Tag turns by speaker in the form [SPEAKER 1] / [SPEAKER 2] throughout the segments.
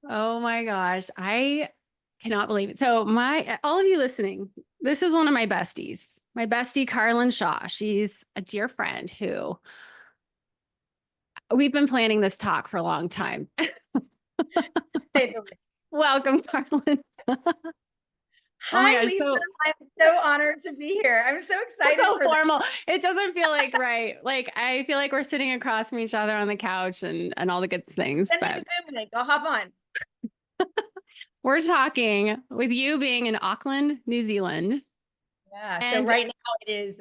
[SPEAKER 1] Oh my gosh. I cannot believe it. So all of you listening, this is one of my besties, my bestie, Carlyn Shaw. She's a dear friend who we've been planning this talk for a long time.
[SPEAKER 2] Say the least.
[SPEAKER 1] Welcome, Carlyn. Oh my
[SPEAKER 2] Hi,
[SPEAKER 1] gosh.
[SPEAKER 2] Lisa.
[SPEAKER 1] So
[SPEAKER 2] I'm so honored to be here. I'm so excited
[SPEAKER 1] so
[SPEAKER 2] for this.
[SPEAKER 1] formal. It doesn't feel like right. Like I feel like we're sitting across from each other on the couch and all the good things,
[SPEAKER 2] Send me the
[SPEAKER 1] but
[SPEAKER 2] Zoom link. I'll hop on.
[SPEAKER 1] we're talking with you being in Auckland, New Zealand.
[SPEAKER 2] Yeah. So
[SPEAKER 1] And
[SPEAKER 2] right now it is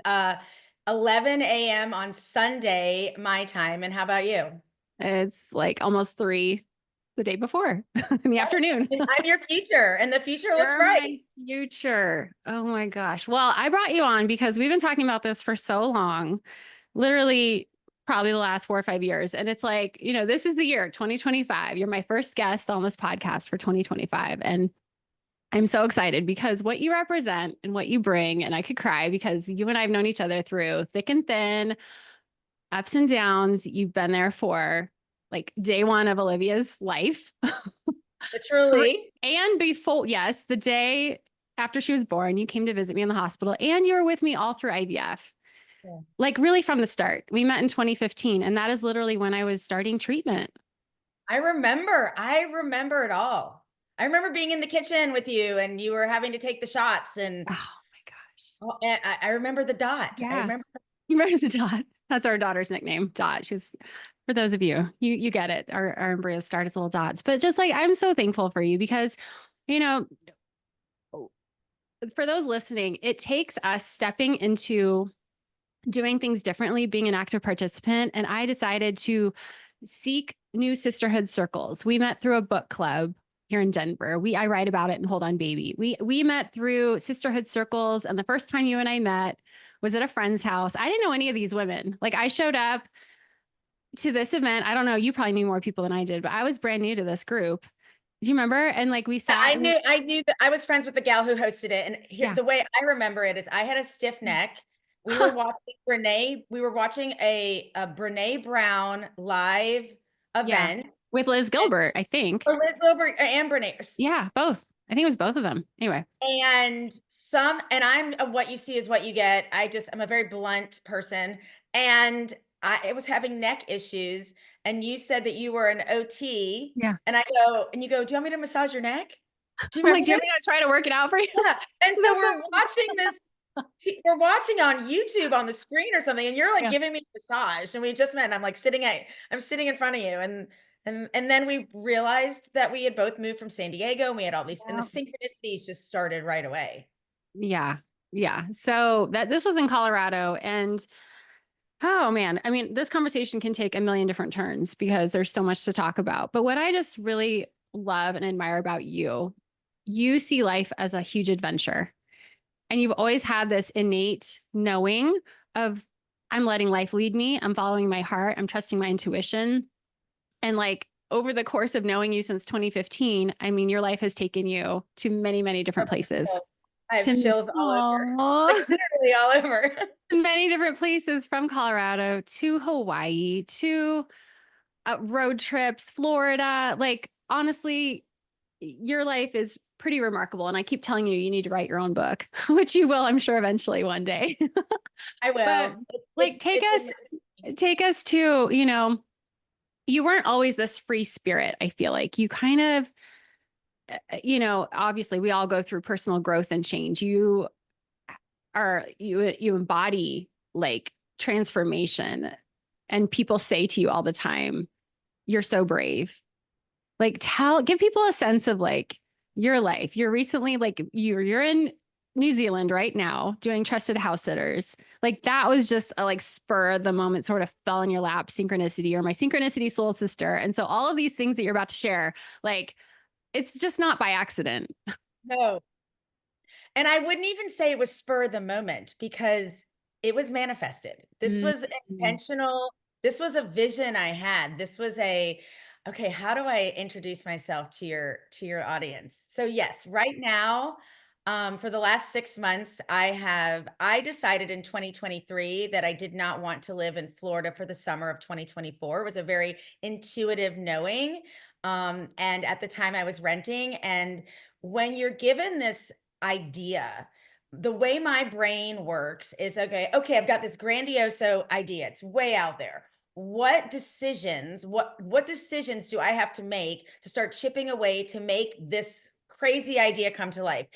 [SPEAKER 2] 11 a.m. on Sunday, my time. And how about you?
[SPEAKER 1] it's like almost 3 the day before in the afternoon.
[SPEAKER 2] And I'm your future, and the future looks
[SPEAKER 1] You're
[SPEAKER 2] bright.
[SPEAKER 1] my future. Oh my gosh. Well, I brought you on because we've been talking about this for so long, literally probably the last 4 or 5 years. And it's like, this is the year 2025. You're my first guest on this podcast for 2025. And I'm so excited because what you represent and what you bring, and I could cry because you and I have known each other through thick and thin, ups and downs. You've been there for like day one of Olivia's life.
[SPEAKER 2] Literally.
[SPEAKER 1] And before, yes, the day after she was born, you came to visit me in the hospital and you were with me all through IVF.
[SPEAKER 2] Yeah.
[SPEAKER 1] Like really from the start. We met in 2015, and that is literally when I was starting treatment.
[SPEAKER 2] I remember it all. I remember being in the kitchen with you and you were having to take the shots and,
[SPEAKER 1] Oh my gosh.
[SPEAKER 2] oh, and I remember the dot. I
[SPEAKER 1] Yeah.
[SPEAKER 2] remember.
[SPEAKER 1] You remember the Dot? That's our daughter's nickname, Dot. She's for those of you, you get it. Our embryos start as little dots. But just like I'm so thankful for you because, you know, for those listening, it takes us stepping into doing things differently, being an active participant. And I decided to seek new sisterhood circles. We met through a book club here in Denver. I write about it in Hold On Baby. We met through sisterhood circles. And the first time you and I met was at a friend's house. I didn't know any of these women. Like I showed up to this event. I don't know, you probably knew more people than I did, but I was brand new to this group. Do you remember? And like we sat
[SPEAKER 2] I
[SPEAKER 1] and
[SPEAKER 2] knew I knew that I was friends with the gal who hosted it. And here
[SPEAKER 1] yeah.
[SPEAKER 2] the way I remember it is I had a stiff neck. We were watching a Brene Brown live
[SPEAKER 1] Yeah.
[SPEAKER 2] event.
[SPEAKER 1] With Liz
[SPEAKER 2] And,
[SPEAKER 1] Gilbert, I think.
[SPEAKER 2] or Liz Gilbert and Brene.
[SPEAKER 1] Yeah, both. I think it was both of them. Anyway.
[SPEAKER 2] And I'm what you see is what you get. I'm a very blunt person. And I was having neck issues. And you said that you were an OT.
[SPEAKER 1] Yeah.
[SPEAKER 2] And you go, do you want me to massage your neck? Do you
[SPEAKER 1] I'm like,
[SPEAKER 2] remember
[SPEAKER 1] do you want
[SPEAKER 2] this?
[SPEAKER 1] me to try to work it out for you?
[SPEAKER 2] Yeah. And so
[SPEAKER 1] That's
[SPEAKER 2] we're watching this. We're watching on YouTube on the screen or something, and you're like
[SPEAKER 1] yeah.
[SPEAKER 2] giving me a massage, and we just met. And I'm sitting in front of you, and then we realized that we had both moved from San Diego, and we had all these, and the
[SPEAKER 1] Yeah.
[SPEAKER 2] synchronicities just started right away.
[SPEAKER 1] Yeah. Yeah. So this was in Colorado. And oh man, I mean, this conversation can take a million different turns because there's so much to talk about. But what I just really love and admire about you, you see life as a huge adventure. And you've always had this innate knowing of I'm letting life lead me. I'm following my heart. I'm trusting my intuition. And like over the course of knowing you since 2015, I mean, your life has taken you to many, many different places.
[SPEAKER 2] I have
[SPEAKER 1] To
[SPEAKER 2] chills all over, like
[SPEAKER 1] aw,
[SPEAKER 2] literally all over.
[SPEAKER 1] many different places from Colorado to Hawaii to road trips, Florida. Like, honestly, your life is pretty remarkable. And I keep telling you, you need to write your own book, which you will, I'm sure, eventually one day.
[SPEAKER 2] I
[SPEAKER 1] But
[SPEAKER 2] will.
[SPEAKER 1] like, take us to, you weren't always this free spirit. I feel like you kind of, obviously we all go through personal growth and change. You embody like transformation, and people say to you all the time, you're so brave. Like give people a sense of like your life. You're recently like you're in New Zealand right now doing trusted house sitters. Like that was just a like spur of the moment sort of fell in your lap synchronicity or my synchronicity soul sister. And so all of these things that you're about to share, like it's just not by accident.
[SPEAKER 2] No. And I wouldn't even say it was spur of the moment because it was manifested. This was
[SPEAKER 1] Mhm.
[SPEAKER 2] intentional. This was a vision I had. Okay, how do I introduce myself to your audience? So yes, right now, for the last 6 months, I decided in 2023 that I did not want to live in Florida for the summer of 2024. It was a very intuitive knowing. And at the time I was renting. And when you're given this idea, the way my brain works is okay, I've got this grandiose idea. It's way out there. What decisions do I have to make to start chipping away to make this crazy idea come to life?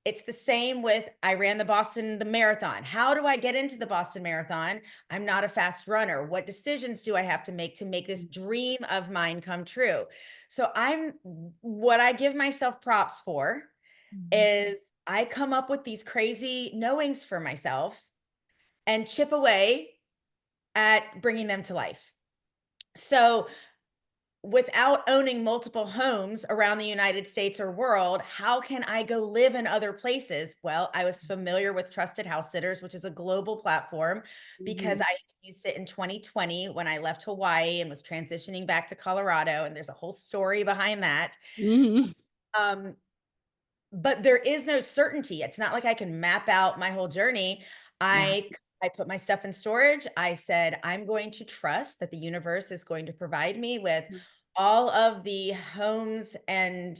[SPEAKER 2] It's the same with I ran the marathon. How do I get into the Boston Marathon? I'm not a fast runner. What decisions do I have to make this dream of mine come true? So what I give myself props for
[SPEAKER 1] Mhm.
[SPEAKER 2] is I come up with these crazy knowings for myself and chip away at bringing them to life. So without owning multiple homes around the United States or world, how can I go live in other places? Well, I was familiar with Trusted House Sitters, which is a global platform, because
[SPEAKER 1] Mhm.
[SPEAKER 2] I used it in 2020 when I left Hawaii and was transitioning back to Colorado. And there's a whole story behind that.
[SPEAKER 1] Mhm.
[SPEAKER 2] Um, but there is no certainty. It's not like I can map out my whole journey.
[SPEAKER 1] Yeah.
[SPEAKER 2] I put my stuff in storage. I said, I'm going to trust that the universe is going to provide me with all of the homes and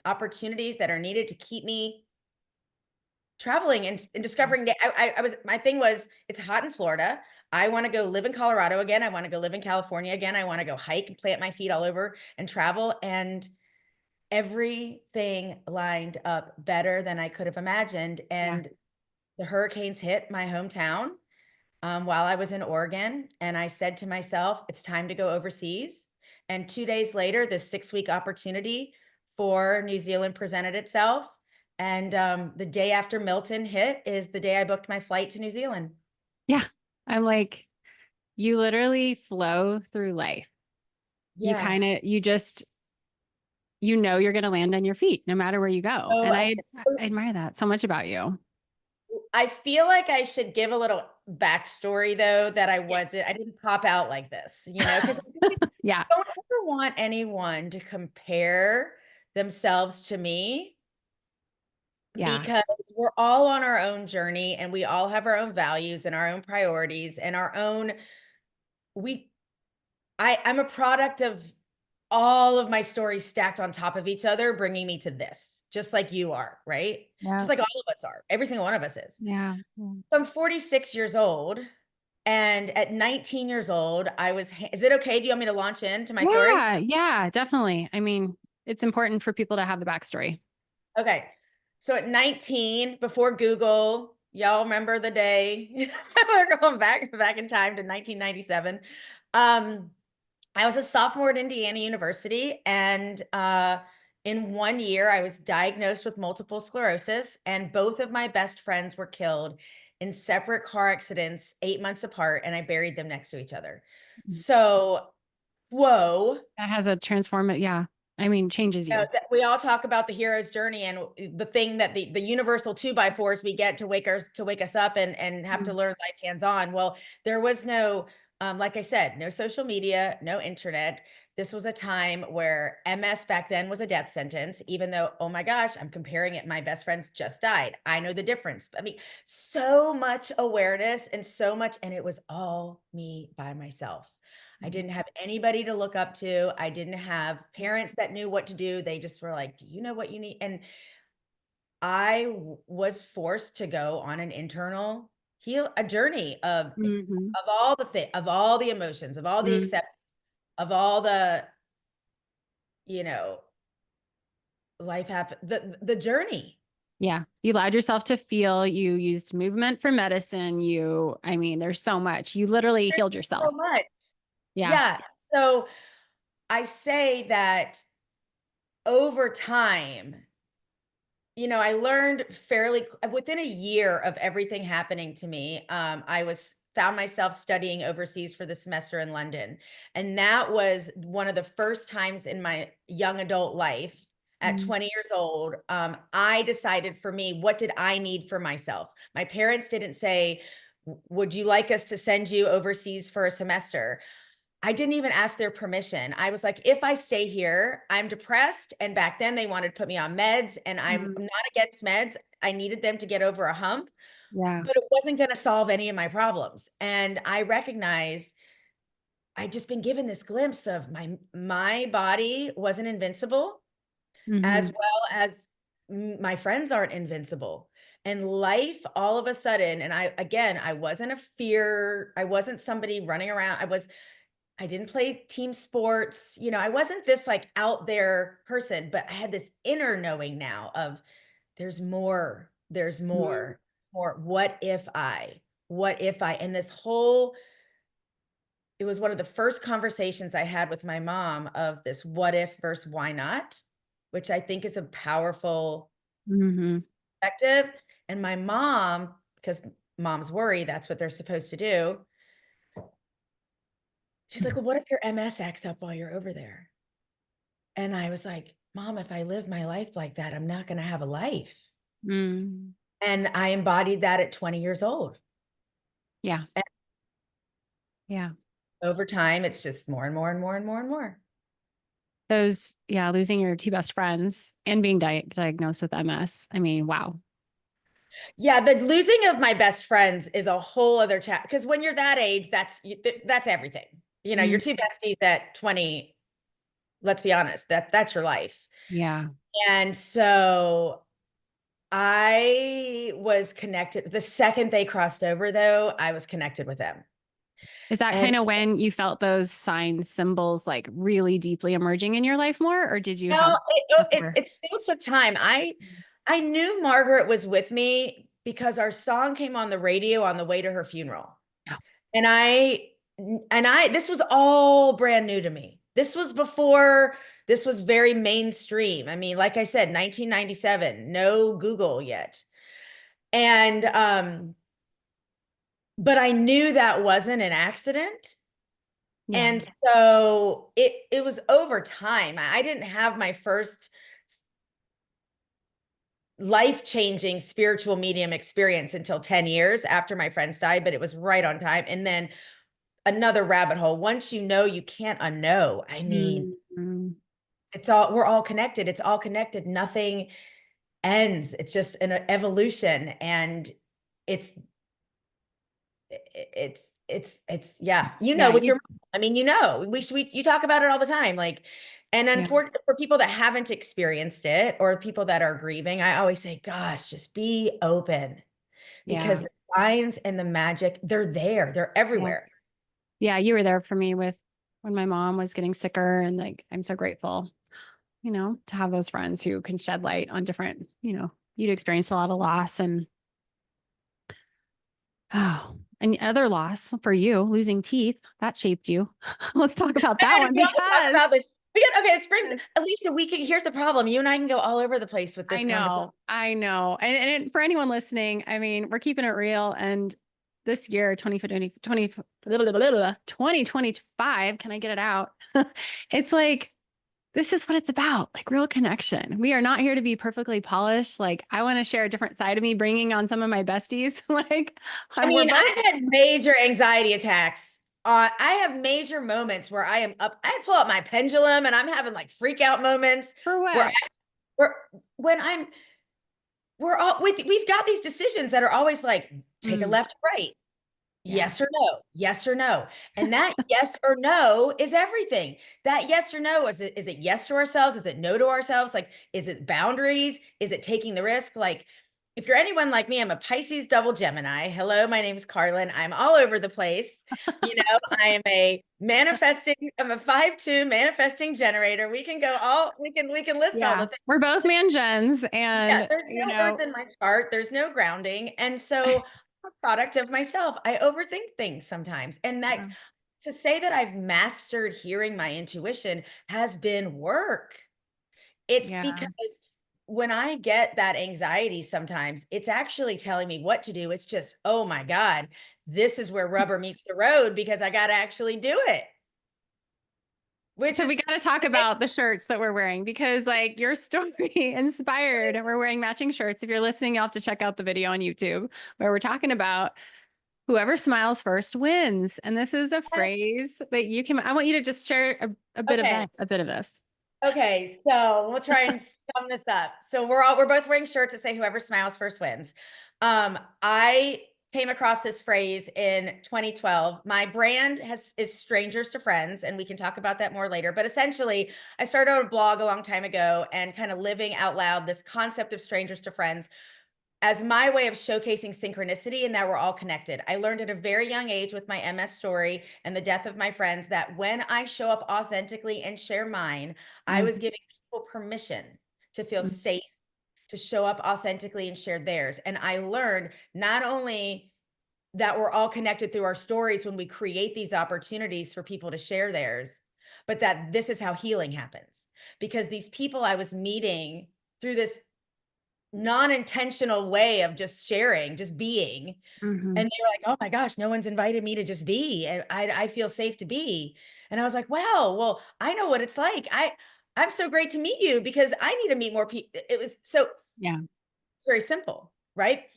[SPEAKER 2] opportunities that are needed to keep me traveling and discovering. My thing was, it's hot in Florida. I want to go live in Colorado again. I want to go live in California again. I want to go hike and plant my feet all over and travel. And everything lined up better than I could have imagined,
[SPEAKER 1] Yeah.
[SPEAKER 2] and the hurricanes hit my hometown, while I was in Oregon, and I said to myself, "It's time to go overseas." And 2 days later, this six-week opportunity for New Zealand presented itself, and, the day after Milton hit is the day I booked my flight to New Zealand.
[SPEAKER 1] Yeah. I'm like, you literally flow through life. You
[SPEAKER 2] Yeah.
[SPEAKER 1] kind of, you just, you know, you're going to land on your feet no matter where you go.
[SPEAKER 2] So,
[SPEAKER 1] And I admire that so much about you.
[SPEAKER 2] I feel like I should give a little backstory though, that
[SPEAKER 1] Yes.
[SPEAKER 2] I didn't pop out like this, because
[SPEAKER 1] Yeah.
[SPEAKER 2] don't ever want anyone to compare themselves to me,
[SPEAKER 1] Yeah.
[SPEAKER 2] because we're all on our own journey and we all have our own values and our own priorities and our own we I'm a product of all of my stories stacked on top of each other, bringing me to this, just like you are, right? Just
[SPEAKER 1] Yeah.
[SPEAKER 2] like all of us are. Every single one of us is.
[SPEAKER 1] Yeah.
[SPEAKER 2] So I'm 46 years old. And at 19 years old, is it okay? Do you want me to launch into my story?
[SPEAKER 1] Yeah. Yeah. Definitely. I mean, it's important for people to have the backstory.
[SPEAKER 2] Okay. So at 19, before Google, y'all remember the day we're going back in time to 1997. Um, I was a sophomore at Indiana University, and in 1 year, I was diagnosed with multiple sclerosis, and both of my best friends were killed in separate car accidents 8 months apart, and I buried them next to each other. So, whoa.
[SPEAKER 1] That has a transformative, yeah. I mean, changes you.
[SPEAKER 2] We all talk about the hero's journey and the thing that the universal two by fours we get to wake us up and have to
[SPEAKER 1] Mm.
[SPEAKER 2] learn life hands on. Well, there was no, like I said, no social media, no internet. This was a time where MS back then was a death sentence, even though, oh my gosh, I'm comparing it. My best friends just died. I know the difference. I mean, so much awareness and so much, and it was all me by myself. I didn't have anybody to look up to. I didn't have parents that knew what to do. They just were like, "Do you know what you need?" And was forced to go on an internal heal a journey
[SPEAKER 1] Mhm.
[SPEAKER 2] of all the emotions, of all the
[SPEAKER 1] Mm.
[SPEAKER 2] acceptance, of all the, you know, life happen the journey.
[SPEAKER 1] Yeah. You allowed yourself to feel, you used movement for medicine. I mean, there's so much. You literally healed
[SPEAKER 2] There's so
[SPEAKER 1] yourself.
[SPEAKER 2] much.
[SPEAKER 1] Yeah.
[SPEAKER 2] Yeah. So I say that over time, I learned within a year of everything happening to me. I was found myself studying overseas for the semester in London, and that was one of the first times in my young adult life. At
[SPEAKER 1] Mm.
[SPEAKER 2] 20 years old, I decided for me, what did I need for myself? My parents didn't say, "Would you like us to send you overseas for a semester?" I didn't even ask their permission. I was like, if I stay here, I'm depressed. And back then they wanted to put me on meds, and I'm
[SPEAKER 1] Mm.
[SPEAKER 2] not against meds. I needed them to get over a hump,
[SPEAKER 1] Yeah.
[SPEAKER 2] but it wasn't going to solve any of my problems. And I recognized I just been given this glimpse of my body wasn't invincible, as
[SPEAKER 1] Mm-hmm.
[SPEAKER 2] well as my friends aren't invincible. And life all of a sudden, and I wasn't a fear, I wasn't somebody running around. I didn't play team sports. You know, I wasn't this like out there person, but I had this inner knowing now of there's more, there's more, more. What if I, and this whole, it was one of the first conversations I had with my mom of this what if versus why not, which I think is a powerful
[SPEAKER 1] Mm-hmm.
[SPEAKER 2] perspective. And my mom, because moms worry, that's what they're supposed to do. She's like, well, what if your MS acts up while you're over there? And I was like, Mom, if I live my life like that, I'm not going to have a life.
[SPEAKER 1] Mm.
[SPEAKER 2] And I embodied that at 20 years old.
[SPEAKER 1] Yeah.
[SPEAKER 2] And
[SPEAKER 1] Yeah.
[SPEAKER 2] over time, it's just more and more and more and more and more.
[SPEAKER 1] Those, yeah, losing your two best friends and being diagnosed with MS. I mean, wow.
[SPEAKER 2] Yeah, the losing of my best friends is a whole other chat. Because when you're that age, that's everything. You know, your
[SPEAKER 1] Mm.
[SPEAKER 2] two besties at 20, let's be honest, that's your life.
[SPEAKER 1] Yeah.
[SPEAKER 2] And so I was connected. The second they crossed over, though, I was connected with them.
[SPEAKER 1] Is that
[SPEAKER 2] And
[SPEAKER 1] kind of when you felt those signs, symbols like really deeply emerging in your life more? Or did you have
[SPEAKER 2] no,
[SPEAKER 1] other?
[SPEAKER 2] it still took time. I knew Margaret was with me because our song came on the radio on the way to her funeral. And this was all brand new to me. This was before this was very mainstream. I mean, like I said, 1997, no Google yet. And but I knew that wasn't an accident.
[SPEAKER 1] Yeah.
[SPEAKER 2] And so it was over time. I didn't have my first life-changing spiritual medium experience until 10 years after my friends died, but it was right on time. And then another rabbit hole. Once you know, you can't unknow. I mean,
[SPEAKER 1] Mm-hmm.
[SPEAKER 2] we're all connected. It's all connected. Nothing ends. It's just an evolution. And it's yeah, you know,
[SPEAKER 1] Yeah.
[SPEAKER 2] with your, I mean, you know, you talk about it all the time. Like, and
[SPEAKER 1] Yeah.
[SPEAKER 2] unfortunately for people that haven't experienced it or people that are grieving, I always say, gosh, just be open because
[SPEAKER 1] Yeah.
[SPEAKER 2] the signs and the magic, they're there. They're
[SPEAKER 1] Yeah.
[SPEAKER 2] everywhere.
[SPEAKER 1] Yeah. You were there for me with when my mom was getting sicker. And like, I'm so grateful, to have those friends who can shed light on different, you'd experienced a lot of loss and other loss for you, losing teeth, that shaped you. Let's talk about that one
[SPEAKER 2] We have to talk
[SPEAKER 1] because
[SPEAKER 2] about this. Okay, it springs. At least we can. Here's the problem. You and I can go all over the place with
[SPEAKER 1] I
[SPEAKER 2] this conversation.
[SPEAKER 1] know, I know. And for anyone listening, I mean, we're keeping it real. And this year, 2025, can I get it out? It's like, this is what it's about, like real connection. We are not here to be perfectly polished. Like, I want to share a different side of me, bringing on some of my besties. Like,
[SPEAKER 2] I
[SPEAKER 1] we're
[SPEAKER 2] mean,
[SPEAKER 1] both.
[SPEAKER 2] I've had major anxiety attacks. I have major moments where I am up. I pull out my pendulum and I'm having like freak out moments
[SPEAKER 1] For
[SPEAKER 2] where
[SPEAKER 1] what?
[SPEAKER 2] where when we've got these decisions that are always like take a
[SPEAKER 1] Mm,
[SPEAKER 2] left or right.
[SPEAKER 1] yeah.
[SPEAKER 2] Yes or no, yes or no. And that yes or no is everything. That yes or no, is it yes to ourselves? Is it no to ourselves? Like, is it boundaries? Is it taking the risk? Like, if you're anyone like me, I'm a Pisces double Gemini. Hello, my name is Carlyn. I'm all over the place. You know, I'm a 5-2 manifesting generator. We can list all
[SPEAKER 1] Yeah.
[SPEAKER 2] the things.
[SPEAKER 1] We're both man gens
[SPEAKER 2] Yeah,
[SPEAKER 1] and,
[SPEAKER 2] there's no earth in my chart. There's no grounding. And so I'm a product of myself. I overthink things sometimes. And that
[SPEAKER 1] yeah.
[SPEAKER 2] to say that I've mastered hearing my intuition has been work. It's
[SPEAKER 1] Yeah.
[SPEAKER 2] because when I get that anxiety sometimes, it's actually telling me what to do. It's just, oh my God, this is where rubber meets the road because I got to actually do it, which
[SPEAKER 1] So we
[SPEAKER 2] is
[SPEAKER 1] got to talk about the shirts that we're wearing because like your story inspired and we're wearing matching shirts. If you're listening, you'll have to check out the video on YouTube where we're talking about whoever smiles first wins. And this is a phrase that I want you to just share a bit of
[SPEAKER 2] okay.
[SPEAKER 1] that, a bit of this.
[SPEAKER 2] Okay, so we'll try and sum this up. So we're both wearing shirts that say whoever smiles first wins. I came across this phrase in 2012. My brand is strangers to friends, and we can talk about that more later. But essentially, I started a blog a long time ago and kind of living out loud this concept of strangers to friends as my way of showcasing synchronicity and that we're all connected. I learned at a very young age with my MS story and the death of my friends that when I show up authentically and share mine, I was
[SPEAKER 1] Mhm.
[SPEAKER 2] giving people permission to feel
[SPEAKER 1] Mhm.
[SPEAKER 2] safe, to show up authentically and share theirs. And I learned not only that we're all connected through our stories when we create these opportunities for people to share theirs, but that this is how healing happens. Because these people I was meeting through this non-intentional way of just sharing, just being, and
[SPEAKER 1] Mhm.
[SPEAKER 2] they were like, "Oh my gosh, no one's invited me to just be, and I feel safe to be." And I was like, "Wow, well, I know what it's like. I'm so great to meet you because I need to meet more people." It was so
[SPEAKER 1] Yeah.
[SPEAKER 2] it's very simple, right?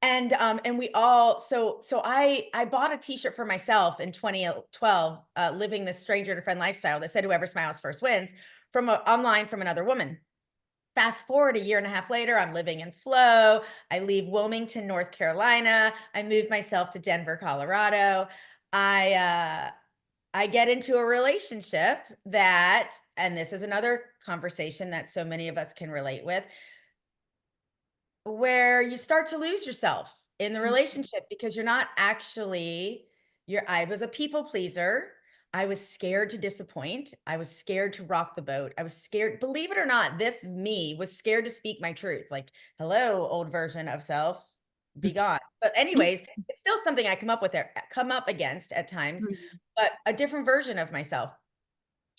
[SPEAKER 2] And we all so I bought a t-shirt for myself in 2012, living this stranger to friend lifestyle that said whoever smiles first wins online from another woman. Fast forward a year and a half later, I'm living in flow. I leave Wilmington, North Carolina. I move myself to Denver, Colorado. I uh I get into a relationship that, and this is another conversation that so many of us can relate with, where you start to lose yourself in the
[SPEAKER 1] Mhm.
[SPEAKER 2] relationship because you're not actually I was a people pleaser. I was scared to disappoint. I was scared to rock the boat. I was scared, believe it or not, this me was scared to speak my truth. Like, hello, old version of self, be gone. But anyways, it's still something I come up against at times,
[SPEAKER 1] Mhm.
[SPEAKER 2] but a different version of myself.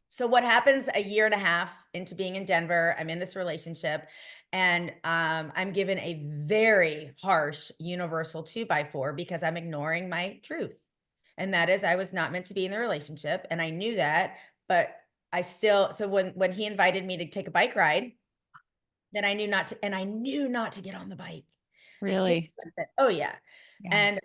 [SPEAKER 2] So what happens a year and a half into being in Denver, I'm in this relationship and I'm given a very harsh universal 2x4 because I'm ignoring my truth. And that is I was not meant to be in the relationship and I knew that, but I still so when he invited me to take a bike ride, then I knew not to get on the bike. I did.
[SPEAKER 1] Really?
[SPEAKER 2] Oh yeah.
[SPEAKER 1] Yeah.
[SPEAKER 2] And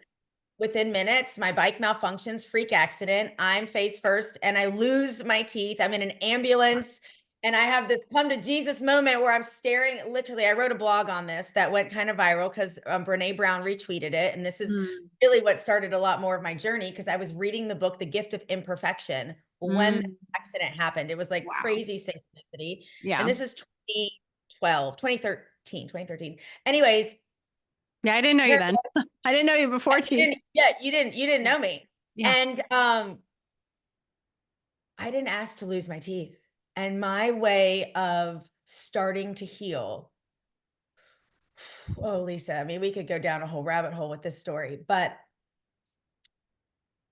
[SPEAKER 2] within minutes, my bike malfunctions, freak accident. I'm face first and I lose my teeth. I'm in an ambulance and I have this come to Jesus moment where I'm staring. Literally, I wrote a blog on this that went kind of viral because Brene Brown retweeted it. And this is
[SPEAKER 1] Mm.
[SPEAKER 2] really what started a lot more of my journey because I was reading the book, The Gift of Imperfection, when the
[SPEAKER 1] Mm.
[SPEAKER 2] accident happened. It was like
[SPEAKER 1] Wow.
[SPEAKER 2] crazy synchronicity. And
[SPEAKER 1] Yeah.
[SPEAKER 2] this is 2012, 2013, 2013. Anyways,
[SPEAKER 1] Yeah. I didn't know you
[SPEAKER 2] here
[SPEAKER 1] then. I didn't know you before
[SPEAKER 2] you
[SPEAKER 1] teeth.
[SPEAKER 2] didn't, yeah, you didn't
[SPEAKER 1] Yeah.
[SPEAKER 2] know me.
[SPEAKER 1] Yeah.
[SPEAKER 2] And I didn't ask to lose my teeth. And my way of starting to heal. Oh, Lisa, I mean, we could go down a whole rabbit hole with this story, but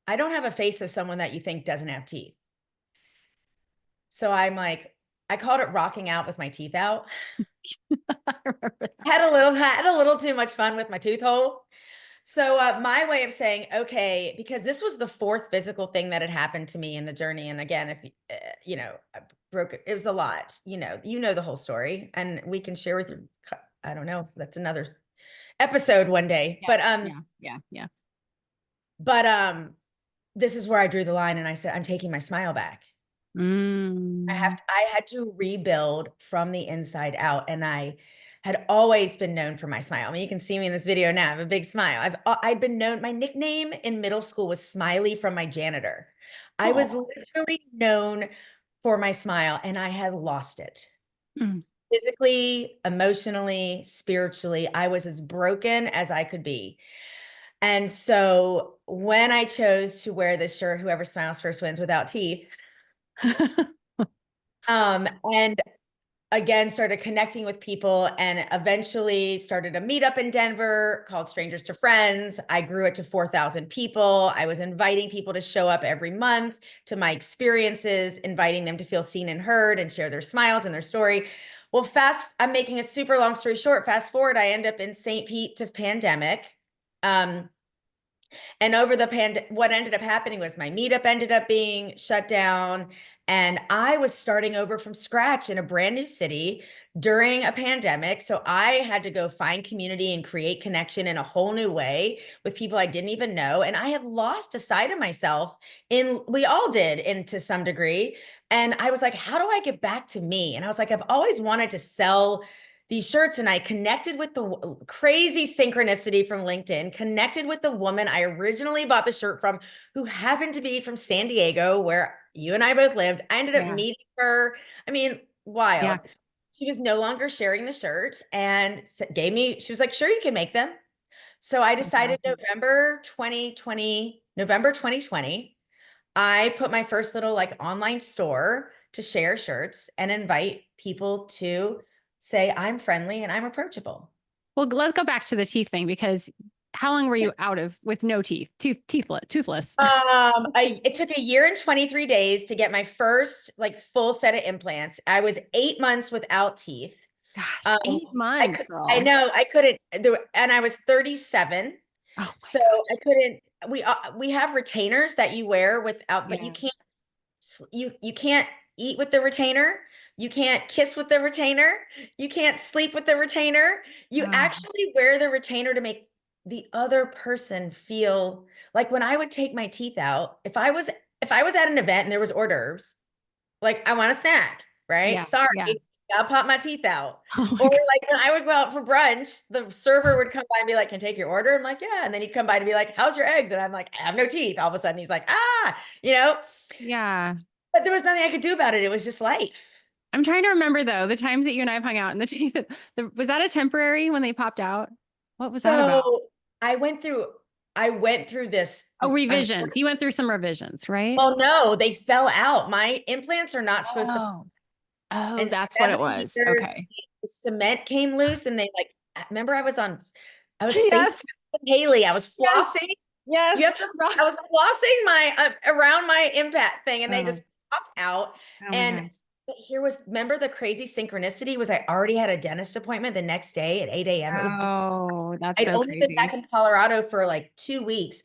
[SPEAKER 2] I don't have a face of someone that you think doesn't have teeth. So I'm like, I called it rocking out with my teeth out.
[SPEAKER 1] I remember that.
[SPEAKER 2] Had a little too much fun with my tooth hole. So my way of saying, okay, because this was the fourth physical thing that had happened to me in the journey. And again, if I broke it, it was a lot, you know the whole story and we can share with you. I don't know. That's another episode one day,
[SPEAKER 1] Yeah.
[SPEAKER 2] but
[SPEAKER 1] Yeah. Yeah. Yeah.
[SPEAKER 2] but, um, this is where I drew the line and I said, I'm taking my smile back.
[SPEAKER 1] Mm.
[SPEAKER 2] I had to rebuild from the inside out, and I had always been known for my smile. I mean, you can see me in this video now. I have a big smile. I'd been known my nickname in middle school was Smiley from my janitor. I was
[SPEAKER 1] Oh.
[SPEAKER 2] literally known for my smile, and I had lost it.
[SPEAKER 1] Mm.
[SPEAKER 2] Physically, emotionally, spiritually, I was as broken as I could be. And so when I chose to wear this shirt, "Whoever smiles first wins," without teeth, and again started connecting with people and eventually started a meetup in Denver called Strangers to Friends. I grew it to 4,000 people. I was inviting people to show up every month to my experiences, inviting them to feel seen and heard and share their smiles and their story. Well, I'm making a super long story short. Fast forward, I end up in St. Pete to pandemic. Um, and over what ended up happening was my meetup ended up being shut down. And I was starting over from scratch in a brand new city during a pandemic. So I had to go find community and create connection in a whole new way with people I didn't even know. And I had lost a side of myself we all did to some degree. And I was like, how do I get back to me? And I was like, I've always wanted to sell these shirts, and I connected with the crazy synchronicity from LinkedIn, connected with the woman I originally bought the shirt from, who happened to be from San Diego, where you and I both lived. I ended up
[SPEAKER 1] Yeah.
[SPEAKER 2] meeting her. I mean,
[SPEAKER 1] Yeah.
[SPEAKER 2] wild. She was no longer sharing the shirt and gave me, she was like, sure, you can make them. So I
[SPEAKER 1] That's
[SPEAKER 2] decided
[SPEAKER 1] awesome.
[SPEAKER 2] November 2020, I put my first little like online store to share shirts and invite people to say, I'm friendly and I'm approachable.
[SPEAKER 1] Well, let's go back to the teeth thing because how long were you out of with no teeth, toothless?
[SPEAKER 2] It took a year and 23 days to get my first like full set of implants. I was 8 months without teeth.
[SPEAKER 1] Gosh,
[SPEAKER 2] Um,
[SPEAKER 1] eight
[SPEAKER 2] I
[SPEAKER 1] months,
[SPEAKER 2] could, I
[SPEAKER 1] girl.
[SPEAKER 2] know I couldn't do it, and I was 37.
[SPEAKER 1] Oh my
[SPEAKER 2] So I
[SPEAKER 1] gosh.
[SPEAKER 2] couldn't, we have retainers that you wear without, but
[SPEAKER 1] Yeah.
[SPEAKER 2] you can't eat with the retainer. You can't kiss with the retainer. You can't sleep with the retainer. You
[SPEAKER 1] Oh,
[SPEAKER 2] actually wear the retainer to make the other person feel like when I would take my teeth out, if I was at an event and there was hors d'oeuvres, like I want a snack, right?
[SPEAKER 1] yeah.
[SPEAKER 2] Sorry,
[SPEAKER 1] Yeah.
[SPEAKER 2] I'll pop my teeth out.
[SPEAKER 1] Oh my
[SPEAKER 2] Or
[SPEAKER 1] God.
[SPEAKER 2] like when I would go out for brunch, the server would come by and be like, "Can I take your order?" I'm like, "Yeah." And then he'd come by to be like, "How's your eggs?" And I'm like, "I have no teeth." All of a sudden he's like, "Ah, you know."
[SPEAKER 1] Yeah.
[SPEAKER 2] But there was nothing I could do about it. It was just life.
[SPEAKER 1] I'm trying to remember though, the times that you and I have hung out and the teeth, was that a temporary when they popped out? What was that about?
[SPEAKER 2] So I went through I went through this.
[SPEAKER 1] Oh, revisions. You went through some revisions, right?
[SPEAKER 2] Well, no, they fell out. My implants are not supposed to.
[SPEAKER 1] Oh, oh,
[SPEAKER 2] In
[SPEAKER 1] that's what it
[SPEAKER 2] 7
[SPEAKER 1] was.
[SPEAKER 2] years,
[SPEAKER 1] Okay.
[SPEAKER 2] the cement came loose, and they like. Remember, I was Facebook
[SPEAKER 1] Yes.
[SPEAKER 2] with Haley. I was
[SPEAKER 1] Yes.
[SPEAKER 2] flossing. You have
[SPEAKER 1] Yes.
[SPEAKER 2] to. I was flossing my around my impact thing, and they
[SPEAKER 1] Oh,
[SPEAKER 2] just popped out.
[SPEAKER 1] oh my
[SPEAKER 2] And
[SPEAKER 1] gosh.
[SPEAKER 2] here was, remember the crazy synchronicity was I already had a dentist appointment the next day at 8 a.m. It was
[SPEAKER 1] Oh, that's
[SPEAKER 2] I'd
[SPEAKER 1] so
[SPEAKER 2] only been back
[SPEAKER 1] crazy.
[SPEAKER 2] in Colorado for like 2 weeks.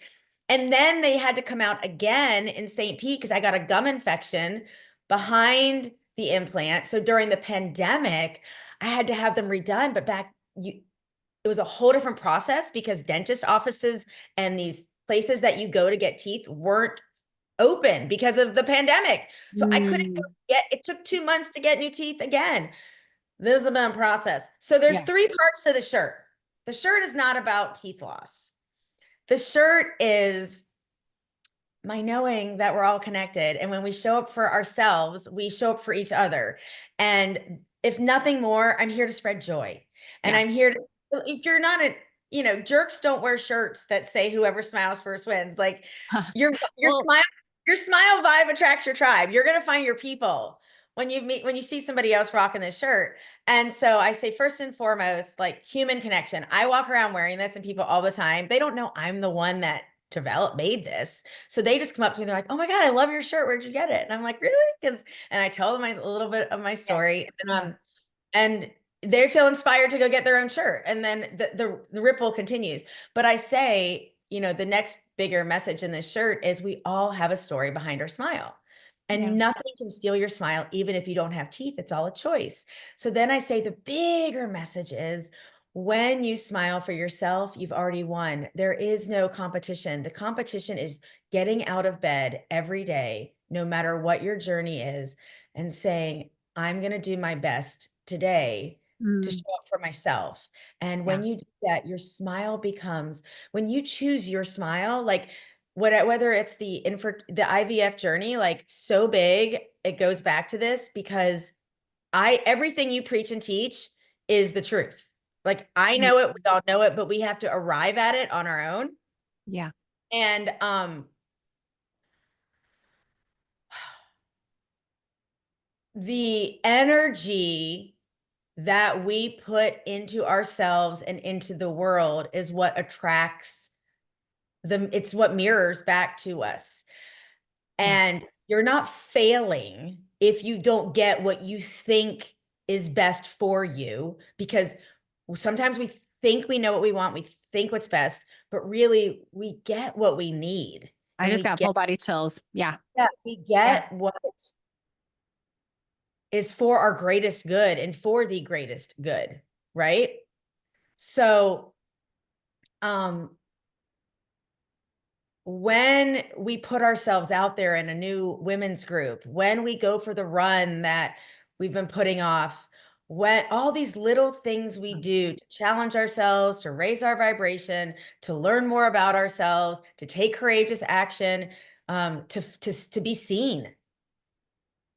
[SPEAKER 2] And then they had to come out again in St. Pete because I got a gum infection behind the implant. So during the pandemic, I had to have them redone. But it was a whole different process because dentist offices and these places that you go to get teeth weren't open because of the pandemic. So I couldn't go
[SPEAKER 1] Mm,
[SPEAKER 2] it took 2 months to get new teeth again. This has been a process. So there's
[SPEAKER 1] yeah.
[SPEAKER 2] three parts to the shirt. The shirt is not about teeth loss. The shirt is my knowing that we're all connected. And when we show up for ourselves, we show up for each other. And if nothing more, I'm here to spread joy. And
[SPEAKER 1] Yeah.
[SPEAKER 2] I'm here to, if you're not jerks don't wear shirts that say whoever smiles first wins. Like your
[SPEAKER 1] Well,
[SPEAKER 2] smile, your smile vibe attracts your tribe. You're gonna find your people when you see somebody else rocking this shirt. And so I say, first and foremost, like human connection. I walk around wearing this and people all the time, they don't know I'm the one that made this. So they just come up to me and they're like, "Oh my God, I love your shirt. Where'd you get it?" And I'm like, "Really?" And I tell them a little bit of my
[SPEAKER 1] yeah.
[SPEAKER 2] story.
[SPEAKER 1] Yeah.
[SPEAKER 2] And they feel inspired to go get their own shirt. And then the ripple continues. But I say, the next bigger message in this shirt is we all have a story behind our smile.
[SPEAKER 1] Yeah.
[SPEAKER 2] And nothing can steal your smile, even if you don't have teeth. It's all a choice. So then I say the bigger message is when you smile for yourself, you've already won. There is no competition. The competition is getting out of bed every day, no matter what your journey is, and saying, I'm going to do my best today to show
[SPEAKER 1] Mm,
[SPEAKER 2] up for myself. And when
[SPEAKER 1] yeah.
[SPEAKER 2] you do that, your smile becomes, when you choose your smile, like whether it's the IVF journey, like so big, it goes back to this because everything you preach and teach is the truth. Like I
[SPEAKER 1] Mm,
[SPEAKER 2] know it, we all know it, but we have to arrive at it on our own.
[SPEAKER 1] yeah.
[SPEAKER 2] And the energy that we put into ourselves and into the world is what attracts it's what mirrors back to us.
[SPEAKER 1] Yeah.
[SPEAKER 2] And you're not failing if you don't get what you think is best for you, because sometimes we think we know what we want, we think what's best, but really we get what we need.
[SPEAKER 1] I
[SPEAKER 2] And
[SPEAKER 1] just got full body chills. Yeah.
[SPEAKER 2] we
[SPEAKER 1] Yeah.
[SPEAKER 2] get what is for our greatest good and for the greatest good, right? So, um, when we put ourselves out there in a new women's group, when we go for the run that we've been putting off, when all these little things we do to challenge ourselves, to raise our vibration, to learn more about ourselves, to take courageous action, to be seen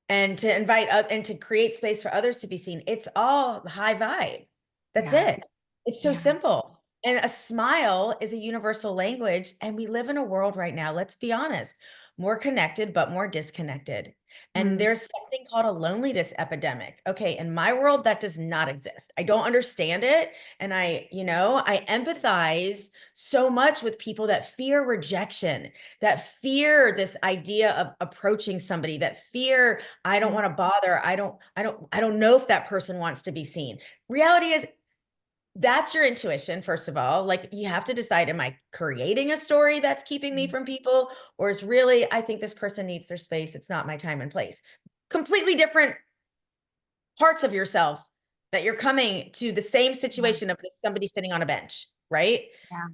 [SPEAKER 2] and to invite and to create space for others to be seen. It's all high vibe. That's
[SPEAKER 1] Yeah.
[SPEAKER 2] it. It's so
[SPEAKER 1] Yeah.
[SPEAKER 2] simple. And a smile is a universal language. And we live in a world right now, let's be honest, more connected, but more disconnected. And
[SPEAKER 1] Mm,
[SPEAKER 2] there's something called a loneliness epidemic. Okay. In my world, that does not exist. I don't understand it. And I empathize so much with people that fear rejection, that fear this idea of approaching somebody, that fear I don't
[SPEAKER 1] mm,
[SPEAKER 2] want to bother. I don't know if that person wants to be seen. Reality is that's your intuition, first of all. Like you have to decide, am I creating a story that's keeping me
[SPEAKER 1] mm,
[SPEAKER 2] from people? Or is really, I think this person needs their space. It's not my time and place. Completely different parts of yourself that you're coming to the same
[SPEAKER 1] yeah.
[SPEAKER 2] situation of somebody sitting on a bench, right?
[SPEAKER 1] Yeah.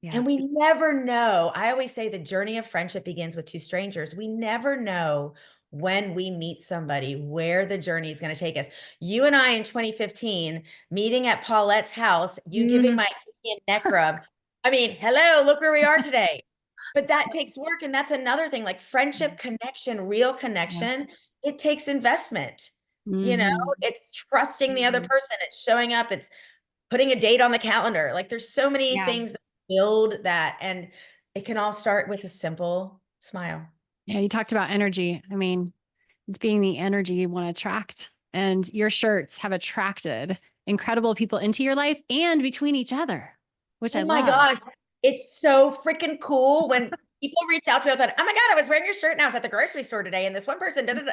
[SPEAKER 1] Yeah.
[SPEAKER 2] And we never know. I always say the journey of friendship begins with two strangers. We never know when we meet somebody where the journey is going to take us. You and I in 2015 meeting at Paulette's house, you giving
[SPEAKER 1] Mm,
[SPEAKER 2] my neck rub. I mean, hello, look where we are today. But that takes work. And that's another thing like friendship, connection, real
[SPEAKER 1] yeah.
[SPEAKER 2] connection, it takes investment. You know,
[SPEAKER 1] Mhm.
[SPEAKER 2] it's trusting the other
[SPEAKER 1] Mhm.
[SPEAKER 2] person, it's showing up, it's putting a date on the calendar. Like there's so many
[SPEAKER 1] Yeah.
[SPEAKER 2] things that build that. And it can all start with a simple smile.
[SPEAKER 1] Yeah. You talked about energy. I mean, it's being the energy you want to attract. And your shirts have attracted incredible people into your life and between each other, which I
[SPEAKER 2] Oh my
[SPEAKER 1] love.
[SPEAKER 2] gosh. It's so freaking cool when people reach out to me. I thought, oh my God, I was wearing your shirt and I was at the grocery store today and this one person did it.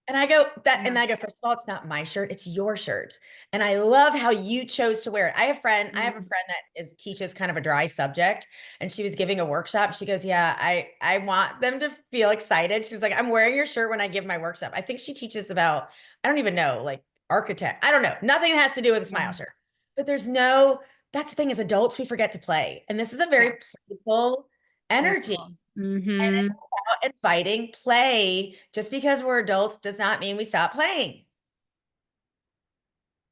[SPEAKER 2] And I go,
[SPEAKER 1] Yeah.
[SPEAKER 2] first of all, it's not my shirt, it's your shirt. And I love how you chose to wear it. I have a friend that teaches kind of a dry subject, and she was giving a workshop. She goes, yeah, I want them to feel excited. She's like, I'm wearing your shirt when I give my workshop. I think she teaches about, I don't even know, like architect. I don't know. Nothing has to do with a
[SPEAKER 1] Yeah.
[SPEAKER 2] smile shirt. But that's the thing, as adults, we forget to play. And this is a
[SPEAKER 1] Yeah.
[SPEAKER 2] very playful
[SPEAKER 1] Very
[SPEAKER 2] energy.
[SPEAKER 1] cool.
[SPEAKER 2] And
[SPEAKER 1] Hmm.
[SPEAKER 2] it's about inviting play. Just because we're adults does not mean we stop playing.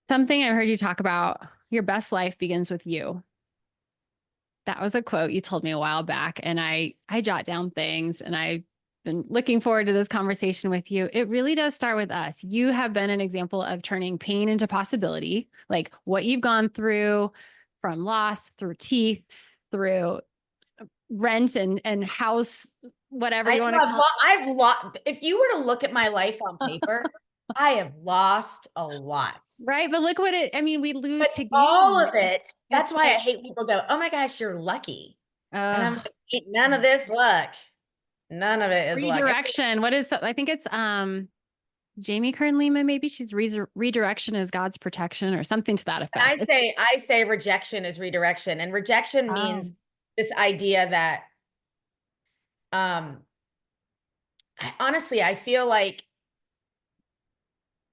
[SPEAKER 1] Something I heard you talk about, your best life begins with you. That was a quote you told me a while back, and I jot down things, and I've been looking forward to this conversation with you. It really does start with us. You have been an example of turning pain into possibility, like what you've gone through from loss, through teeth, through rent and house, whatever
[SPEAKER 2] I
[SPEAKER 1] you want
[SPEAKER 2] know
[SPEAKER 1] to call
[SPEAKER 2] I've lost. If you were to look at my life on
[SPEAKER 1] it.
[SPEAKER 2] paper, I have lost a lot.
[SPEAKER 1] Right. But look what we
[SPEAKER 2] But
[SPEAKER 1] lose to
[SPEAKER 2] all
[SPEAKER 1] gain.
[SPEAKER 2] of it,
[SPEAKER 1] It's
[SPEAKER 2] that's why I
[SPEAKER 1] like,
[SPEAKER 2] hate people go, oh my gosh, you're lucky. And I'm
[SPEAKER 1] oh,
[SPEAKER 2] like, ain't none of this luck. None of it is luck.
[SPEAKER 1] redirection. What is, I think it's Jamie Kern Lima, maybe she's redirection is God's protection or something to that effect.
[SPEAKER 2] I say rejection is redirection. And rejection
[SPEAKER 1] Oh,
[SPEAKER 2] means this idea that honestly, I feel like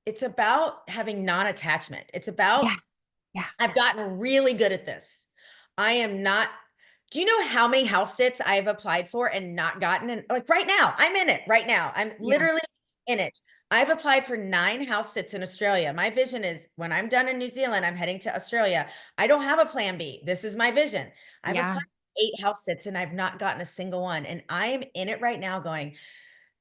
[SPEAKER 2] it's about having non-attachment. It's about,
[SPEAKER 1] yeah, yeah,
[SPEAKER 2] I've gotten really good at this. I am not, do you know how many house sits I've applied for and not gotten? And like right now, I'm in it right now. I'm
[SPEAKER 1] yeah,
[SPEAKER 2] literally in it. I've applied for 9 house sits in Australia. My vision is when I'm done in New Zealand, I'm heading to Australia. I don't have a plan B. This is my vision. I've
[SPEAKER 1] yeah.
[SPEAKER 2] applied for 8 house sits and I've not gotten a single one. And I am in it right now going,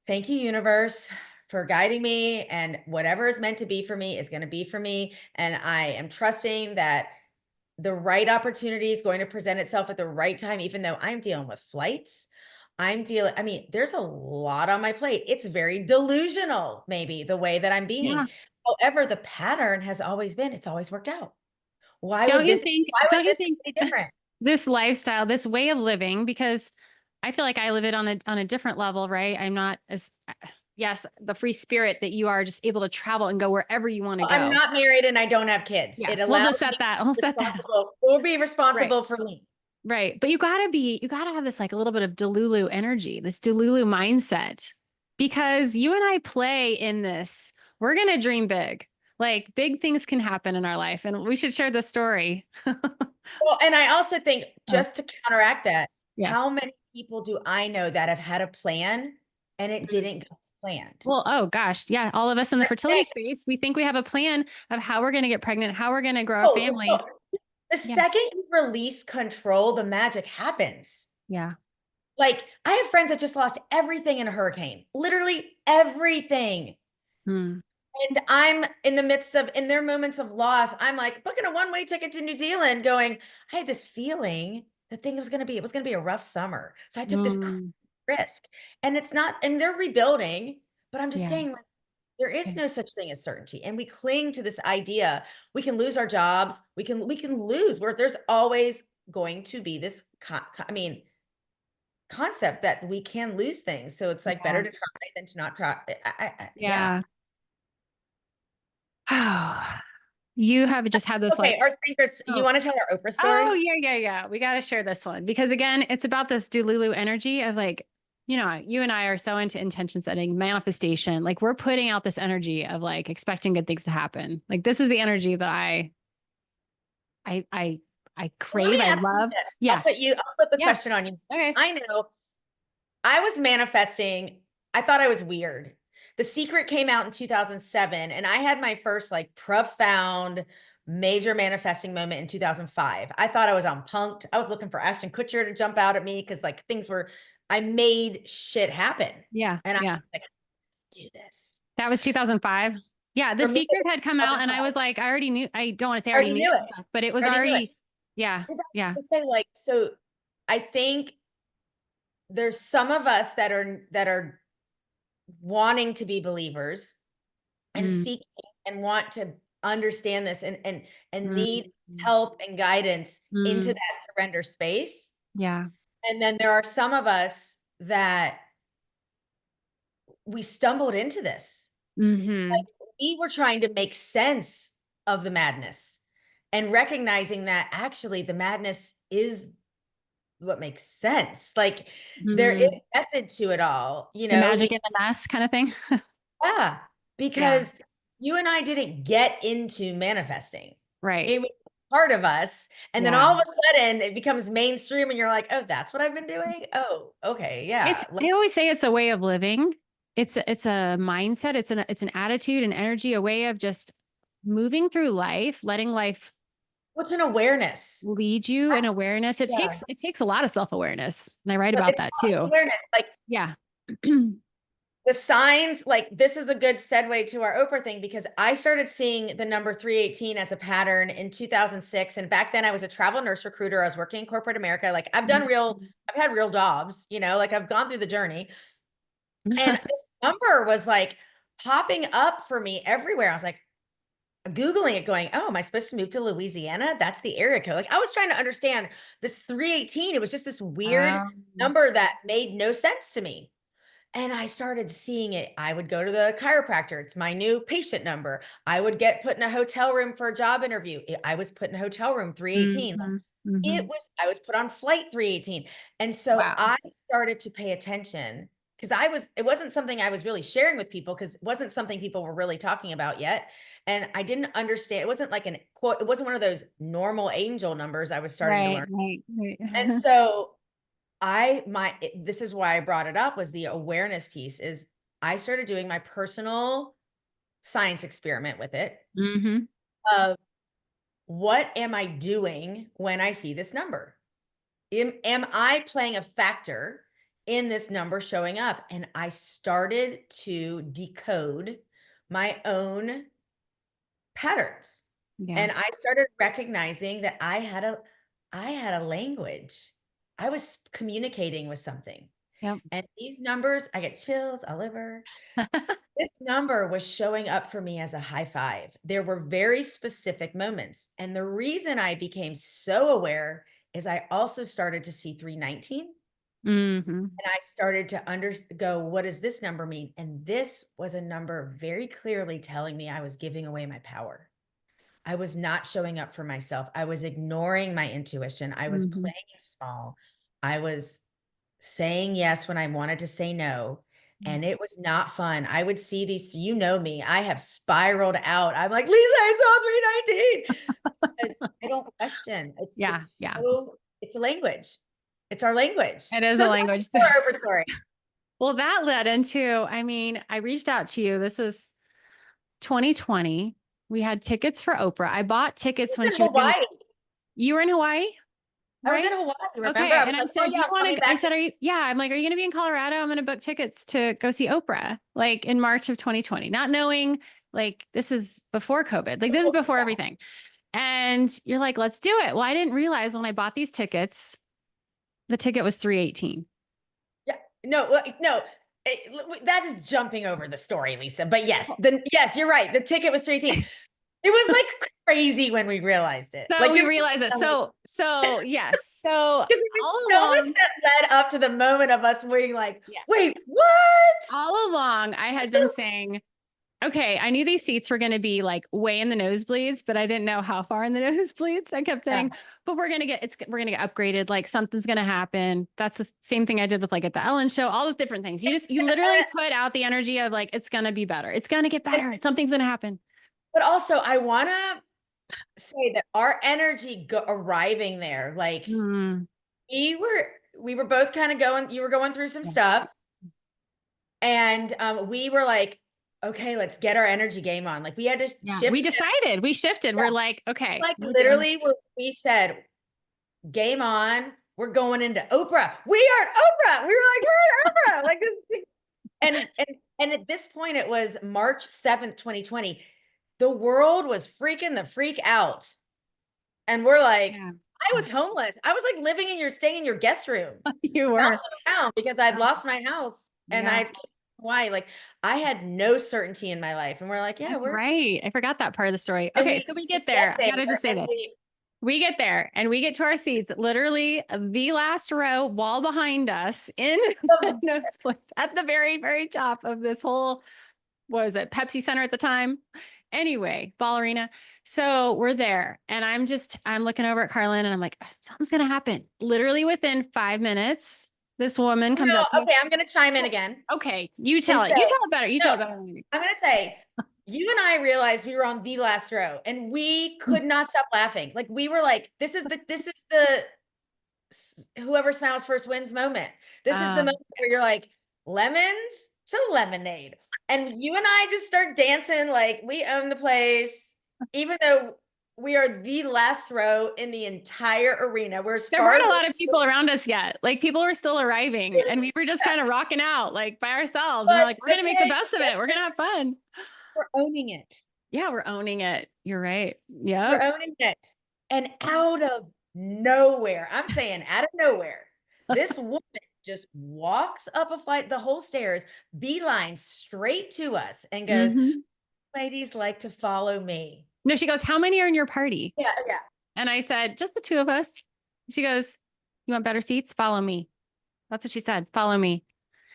[SPEAKER 2] thank you, universe, for guiding me. And whatever is meant to be for me is going to be for me. And I am trusting that the right opportunity is going to present itself at the right time, even though I'm dealing with flights. I mean, there's a lot on my plate. It's very delusional, maybe the way that I'm being.
[SPEAKER 1] Yeah.
[SPEAKER 2] However, the pattern has always been, it's always worked out.
[SPEAKER 1] Don't you think,
[SPEAKER 2] Why would
[SPEAKER 1] don't you
[SPEAKER 2] this
[SPEAKER 1] think
[SPEAKER 2] be different?
[SPEAKER 1] this lifestyle, this way of living, because I feel like I live it on a different level, right? I'm not as, yes, the free spirit that you are just able to travel and go wherever you want to
[SPEAKER 2] Well, I'm
[SPEAKER 1] go.
[SPEAKER 2] not married and I don't have kids.
[SPEAKER 1] Yeah.
[SPEAKER 2] It
[SPEAKER 1] We'll
[SPEAKER 2] allows
[SPEAKER 1] just
[SPEAKER 2] me
[SPEAKER 1] set
[SPEAKER 2] to
[SPEAKER 1] that.
[SPEAKER 2] be
[SPEAKER 1] We'll set that.
[SPEAKER 2] responsible. Will be
[SPEAKER 1] Right.
[SPEAKER 2] responsible for me.
[SPEAKER 1] Right. But you gotta have this like a little bit of Delulu energy, this Delulu mindset, because you and I play in this. We're going to dream big. Like big things can happen in our life. And we should share the story.
[SPEAKER 2] Well, and I also think
[SPEAKER 1] Oh,
[SPEAKER 2] just to counteract that,
[SPEAKER 1] yeah.
[SPEAKER 2] how many people do I know that have had a plan and it
[SPEAKER 1] Mm.
[SPEAKER 2] didn't go as planned.
[SPEAKER 1] Well, oh gosh. Yeah. All of us in the
[SPEAKER 2] Let's say,
[SPEAKER 1] fertility space, we think we have a plan of how we're going to get pregnant, how we're going to grow a
[SPEAKER 2] oh, let's
[SPEAKER 1] family.
[SPEAKER 2] go. The
[SPEAKER 1] Yeah.
[SPEAKER 2] second you release control, the magic happens.
[SPEAKER 1] Yeah.
[SPEAKER 2] Like, I have friends that just lost everything in a hurricane, literally everything.
[SPEAKER 1] Mm.
[SPEAKER 2] And I'm in the midst of, in their moments of loss, I'm like booking a one-way ticket to New Zealand going, I had this feeling the thing was going to be, it was going to be a rough summer. So I took this
[SPEAKER 1] Mm.
[SPEAKER 2] risk, and it's not, and they're rebuilding, but I'm just
[SPEAKER 1] Yeah.
[SPEAKER 2] saying, like, there is
[SPEAKER 1] Yeah.
[SPEAKER 2] no such thing as certainty. And we cling to this idea. We can lose our jobs. We can lose where there's always going to be this, I mean, concept that we can lose things. So it's like
[SPEAKER 1] Yeah.
[SPEAKER 2] better to try than to not try. Yeah.
[SPEAKER 1] Yeah. You have just had this like,
[SPEAKER 2] Okay, our thinkers, you
[SPEAKER 1] oh,
[SPEAKER 2] want to tell our Oprah
[SPEAKER 1] oh
[SPEAKER 2] story?
[SPEAKER 1] yeah, yeah, yeah. We got to share this one because again, it's about this Dululu energy of like, you know, you and I are so into intention setting, manifestation. Like we're putting out this energy of like expecting good things to happen. Like this is the energy that I, I, I
[SPEAKER 2] Well, let
[SPEAKER 1] crave.
[SPEAKER 2] me
[SPEAKER 1] I
[SPEAKER 2] ask you
[SPEAKER 1] love.
[SPEAKER 2] this.
[SPEAKER 1] Yeah.
[SPEAKER 2] I'll flip the
[SPEAKER 1] Yeah.
[SPEAKER 2] question on you.
[SPEAKER 1] Okay.
[SPEAKER 2] I know I was manifesting. I thought I was weird. The Secret came out in 2007, and I had my first like profound major manifesting moment in 2005. I thought I was on punked. I was looking for Ashton Kutcher to jump out at me because like things were, I made shit happen.
[SPEAKER 1] Yeah.
[SPEAKER 2] And I
[SPEAKER 1] Yeah.
[SPEAKER 2] was like, do this.
[SPEAKER 1] That was 2005. Yeah. The
[SPEAKER 2] For me, it
[SPEAKER 1] Secret
[SPEAKER 2] was
[SPEAKER 1] had come out and I
[SPEAKER 2] 2005.
[SPEAKER 1] was like, I already knew, I don't want to say I
[SPEAKER 2] I
[SPEAKER 1] already
[SPEAKER 2] already
[SPEAKER 1] knew
[SPEAKER 2] knew
[SPEAKER 1] this
[SPEAKER 2] it.
[SPEAKER 1] stuff, but it was
[SPEAKER 2] I already knew it.
[SPEAKER 1] already, yeah.
[SPEAKER 2] Because I
[SPEAKER 1] Yeah.
[SPEAKER 2] have to say, like, so I think there's some of us that are wanting to be believers and
[SPEAKER 1] Mm,
[SPEAKER 2] seeking and want to understand this and
[SPEAKER 1] mm,
[SPEAKER 2] need help and guidance into
[SPEAKER 1] mm,
[SPEAKER 2] that surrender space.
[SPEAKER 1] yeah.
[SPEAKER 2] And then there are some of us that we stumbled into this.
[SPEAKER 1] Hmm.
[SPEAKER 2] We were trying to make sense of the madness and recognizing that actually the madness is what makes sense. Like, there is
[SPEAKER 1] Mm.
[SPEAKER 2] method to it all, you
[SPEAKER 1] The
[SPEAKER 2] know?
[SPEAKER 1] magic in the mess kind of thing.
[SPEAKER 2] Yeah,
[SPEAKER 1] Yeah.
[SPEAKER 2] because you and I didn't get into manifesting.
[SPEAKER 1] Right.
[SPEAKER 2] It was part of us. And then
[SPEAKER 1] Yeah.
[SPEAKER 2] all of a sudden it becomes mainstream and you're like, oh, that's what I've been doing. Oh, okay.
[SPEAKER 1] It's,
[SPEAKER 2] Yeah.
[SPEAKER 1] I always say it's a way of living. It's a mindset. It's an attitude, an energy, a way of just moving through life, letting life
[SPEAKER 2] What's an awareness?
[SPEAKER 1] lead you in awareness.
[SPEAKER 2] Yeah.
[SPEAKER 1] It takes a lot of self-awareness. And I write
[SPEAKER 2] But
[SPEAKER 1] about that
[SPEAKER 2] it's
[SPEAKER 1] too.
[SPEAKER 2] awareness. Like,
[SPEAKER 1] Yeah.
[SPEAKER 2] the signs, like, this is a good segue to our Oprah thing because I started seeing the number 318 as a pattern in 2006. And back then I was a travel nurse recruiter. I was working in corporate America. Like, I've had real jobs, you know, like I've gone through the journey. And this number was like popping up for me everywhere. I was like, Googling it, going, oh, am I supposed to move to Louisiana? That's the area code. Like, I was trying to understand this 318. It was just this weird
[SPEAKER 1] Um,
[SPEAKER 2] number that made no sense to me. And I started seeing it. I would go to the chiropractor. It's my new patient number. I would get put in a hotel room for a job interview. I was put in a hotel room 318.
[SPEAKER 1] mhm,
[SPEAKER 2] It
[SPEAKER 1] mhm.
[SPEAKER 2] was, I was put on flight 318. And so
[SPEAKER 1] Wow.
[SPEAKER 2] I started to pay attention because it wasn't something I was really sharing with people because it wasn't something people were really talking about yet. And I didn't understand. It wasn't like an quote, it wasn't one of those normal angel numbers I was starting to
[SPEAKER 1] Right,
[SPEAKER 2] learn.
[SPEAKER 1] right,
[SPEAKER 2] And
[SPEAKER 1] right.
[SPEAKER 2] so this is why I brought it up, was the awareness piece. Is I started doing my personal science experiment with it
[SPEAKER 1] Hmm.
[SPEAKER 2] of, what am I doing when I see this number? Am I playing a factor in this number showing up? And I started to decode my own patterns.
[SPEAKER 1] Yeah.
[SPEAKER 2] And I started recognizing that I had a language. I was communicating with something.
[SPEAKER 1] Yep.
[SPEAKER 2] And these numbers, I get chills all over. This number was showing up for me as a high five. There were very specific moments. And the reason I became so aware is I also started to see 319.
[SPEAKER 1] Hmm.
[SPEAKER 2] And I started to go, what does this number mean? And this was a number very clearly telling me I was giving away my power. I was not showing up for myself. I was ignoring my intuition. I was
[SPEAKER 1] Hmm.
[SPEAKER 2] playing small. I was saying yes when I wanted to say no. And it was not fun. I would see these, you know me, I have spiraled out. I'm like, Lisa, I saw 319. Because I don't question.
[SPEAKER 1] Yeah, yeah.
[SPEAKER 2] It's a language. It's our language.
[SPEAKER 1] It is
[SPEAKER 2] So
[SPEAKER 1] a
[SPEAKER 2] that's
[SPEAKER 1] language.
[SPEAKER 2] our Oprah story.
[SPEAKER 1] Well, that led into, I mean, I reached out to you. This was 2020. We had tickets for Oprah. I bought tickets when
[SPEAKER 2] In
[SPEAKER 1] she was going to,
[SPEAKER 2] Hawaii.
[SPEAKER 1] you were in Hawaii,
[SPEAKER 2] I was
[SPEAKER 1] right?
[SPEAKER 2] in Hawaii, remember?
[SPEAKER 1] Okay.
[SPEAKER 2] I was
[SPEAKER 1] And I
[SPEAKER 2] like, "Oh,
[SPEAKER 1] said, do
[SPEAKER 2] yeah,
[SPEAKER 1] you
[SPEAKER 2] I'm
[SPEAKER 1] want
[SPEAKER 2] coming
[SPEAKER 1] to, I
[SPEAKER 2] back to."
[SPEAKER 1] said, are you, yeah, I'm like, are you going to be in Colorado? I'm going to book tickets to go see Oprah, like in March of 2020, not knowing like this is before COVID, like this is before everything. And you're like, let's do it. Well, I didn't realize when I bought these tickets, the ticket was 318.
[SPEAKER 2] Yeah. No, well, no, that is jumping over the story, Lisa. But yes, you're right. The ticket was 318. It was like crazy when we realized it.
[SPEAKER 1] So
[SPEAKER 2] Like
[SPEAKER 1] we
[SPEAKER 2] it
[SPEAKER 1] realized it.
[SPEAKER 2] was,
[SPEAKER 1] So yes. So
[SPEAKER 2] there was
[SPEAKER 1] all
[SPEAKER 2] so much
[SPEAKER 1] along,
[SPEAKER 2] that led up to the moment of us being like,
[SPEAKER 1] yeah,
[SPEAKER 2] wait, what?
[SPEAKER 1] all along, I had been saying, okay, I knew these seats were going to be like way in the nosebleeds, but I didn't know how far in the nosebleeds. I kept
[SPEAKER 2] Yeah.
[SPEAKER 1] saying, but we're going to get upgraded. Like something's going to happen. That's the same thing I did with like at the Ellen show, all the different things. You literally put out the energy of like, it's going to be better. It's going to get better. Something's going to happen.
[SPEAKER 2] But also, I want to say that our energy arriving there, like
[SPEAKER 1] Mm,
[SPEAKER 2] we were, we were both kind of going, you were going through some
[SPEAKER 1] yeah.
[SPEAKER 2] stuff. And we were like, okay, let's get our energy game on. Like we had to
[SPEAKER 1] Yeah.
[SPEAKER 2] shift.
[SPEAKER 1] We decided, we shifted.
[SPEAKER 2] Yeah.
[SPEAKER 1] We're like, okay,
[SPEAKER 2] Like
[SPEAKER 1] we're doing
[SPEAKER 2] literally, we said, game on. We're going into Oprah. We are at Oprah. We were like, we're at Oprah. Like this. And at this point, it was March 7th, 2020. The world was freaking the freak out. And we're like,
[SPEAKER 1] yeah.
[SPEAKER 2] I was homeless. I was like staying in your guest room,
[SPEAKER 1] You were.
[SPEAKER 2] bouncing around because I'd lost my house and
[SPEAKER 1] Yeah.
[SPEAKER 2] why? Like I had no certainty in my life. And we're like, yeah,
[SPEAKER 1] That's right. I forgot that part of the story.
[SPEAKER 2] and
[SPEAKER 1] Okay, so we
[SPEAKER 2] we
[SPEAKER 1] get
[SPEAKER 2] get
[SPEAKER 1] there. I
[SPEAKER 2] there
[SPEAKER 1] gotta just say
[SPEAKER 2] and
[SPEAKER 1] this. We get there and we get to our seats, literally the last row, wall behind us in the nosebleeds at the very, very top of this whole, what was it, Pepsi Center at the time? Anyway, ball arena. So we're there and I'm looking over at Carlyn and I'm like, something's going to happen. Literally within 5 minutes, this woman comes up to
[SPEAKER 2] no,
[SPEAKER 1] me.
[SPEAKER 2] okay, I'm gonna chime in again
[SPEAKER 1] Okay, you
[SPEAKER 2] and
[SPEAKER 1] tell it.
[SPEAKER 2] say,
[SPEAKER 1] You tell it better. You
[SPEAKER 2] no,
[SPEAKER 1] tell it better than me.
[SPEAKER 2] I'm gonna say, you and I realized we were on the last row and we could not stop laughing. Like we were like, this is the whoever smiles first wins moment. This is the
[SPEAKER 1] Um,
[SPEAKER 2] moment where you're like, lemons to lemonade. And you and I just start dancing like we own the place, even though we are the last row in the entire arena. We're as
[SPEAKER 1] there
[SPEAKER 2] far
[SPEAKER 1] weren't
[SPEAKER 2] as
[SPEAKER 1] a lot of people around us yet. Like people were still arriving and we were just kind of rocking out like by ourselves. And we're
[SPEAKER 2] but
[SPEAKER 1] like, we're going to make the
[SPEAKER 2] okay,
[SPEAKER 1] best of it. We're going to have fun.
[SPEAKER 2] we're owning it.
[SPEAKER 1] Yeah, we're owning it. You're right.
[SPEAKER 2] We're
[SPEAKER 1] Yep.
[SPEAKER 2] owning it. And out of nowhere, I'm saying out of nowhere, this woman just walks up a flight, the whole stairs, beeline straight to us and goes,
[SPEAKER 1] Hmm.
[SPEAKER 2] ladies like to follow me.
[SPEAKER 1] No, she goes, how many are in your party?
[SPEAKER 2] Yeah, yeah.
[SPEAKER 1] And I said, just the two of us. She goes, you want better seats? Follow me. That's what she said. Follow me.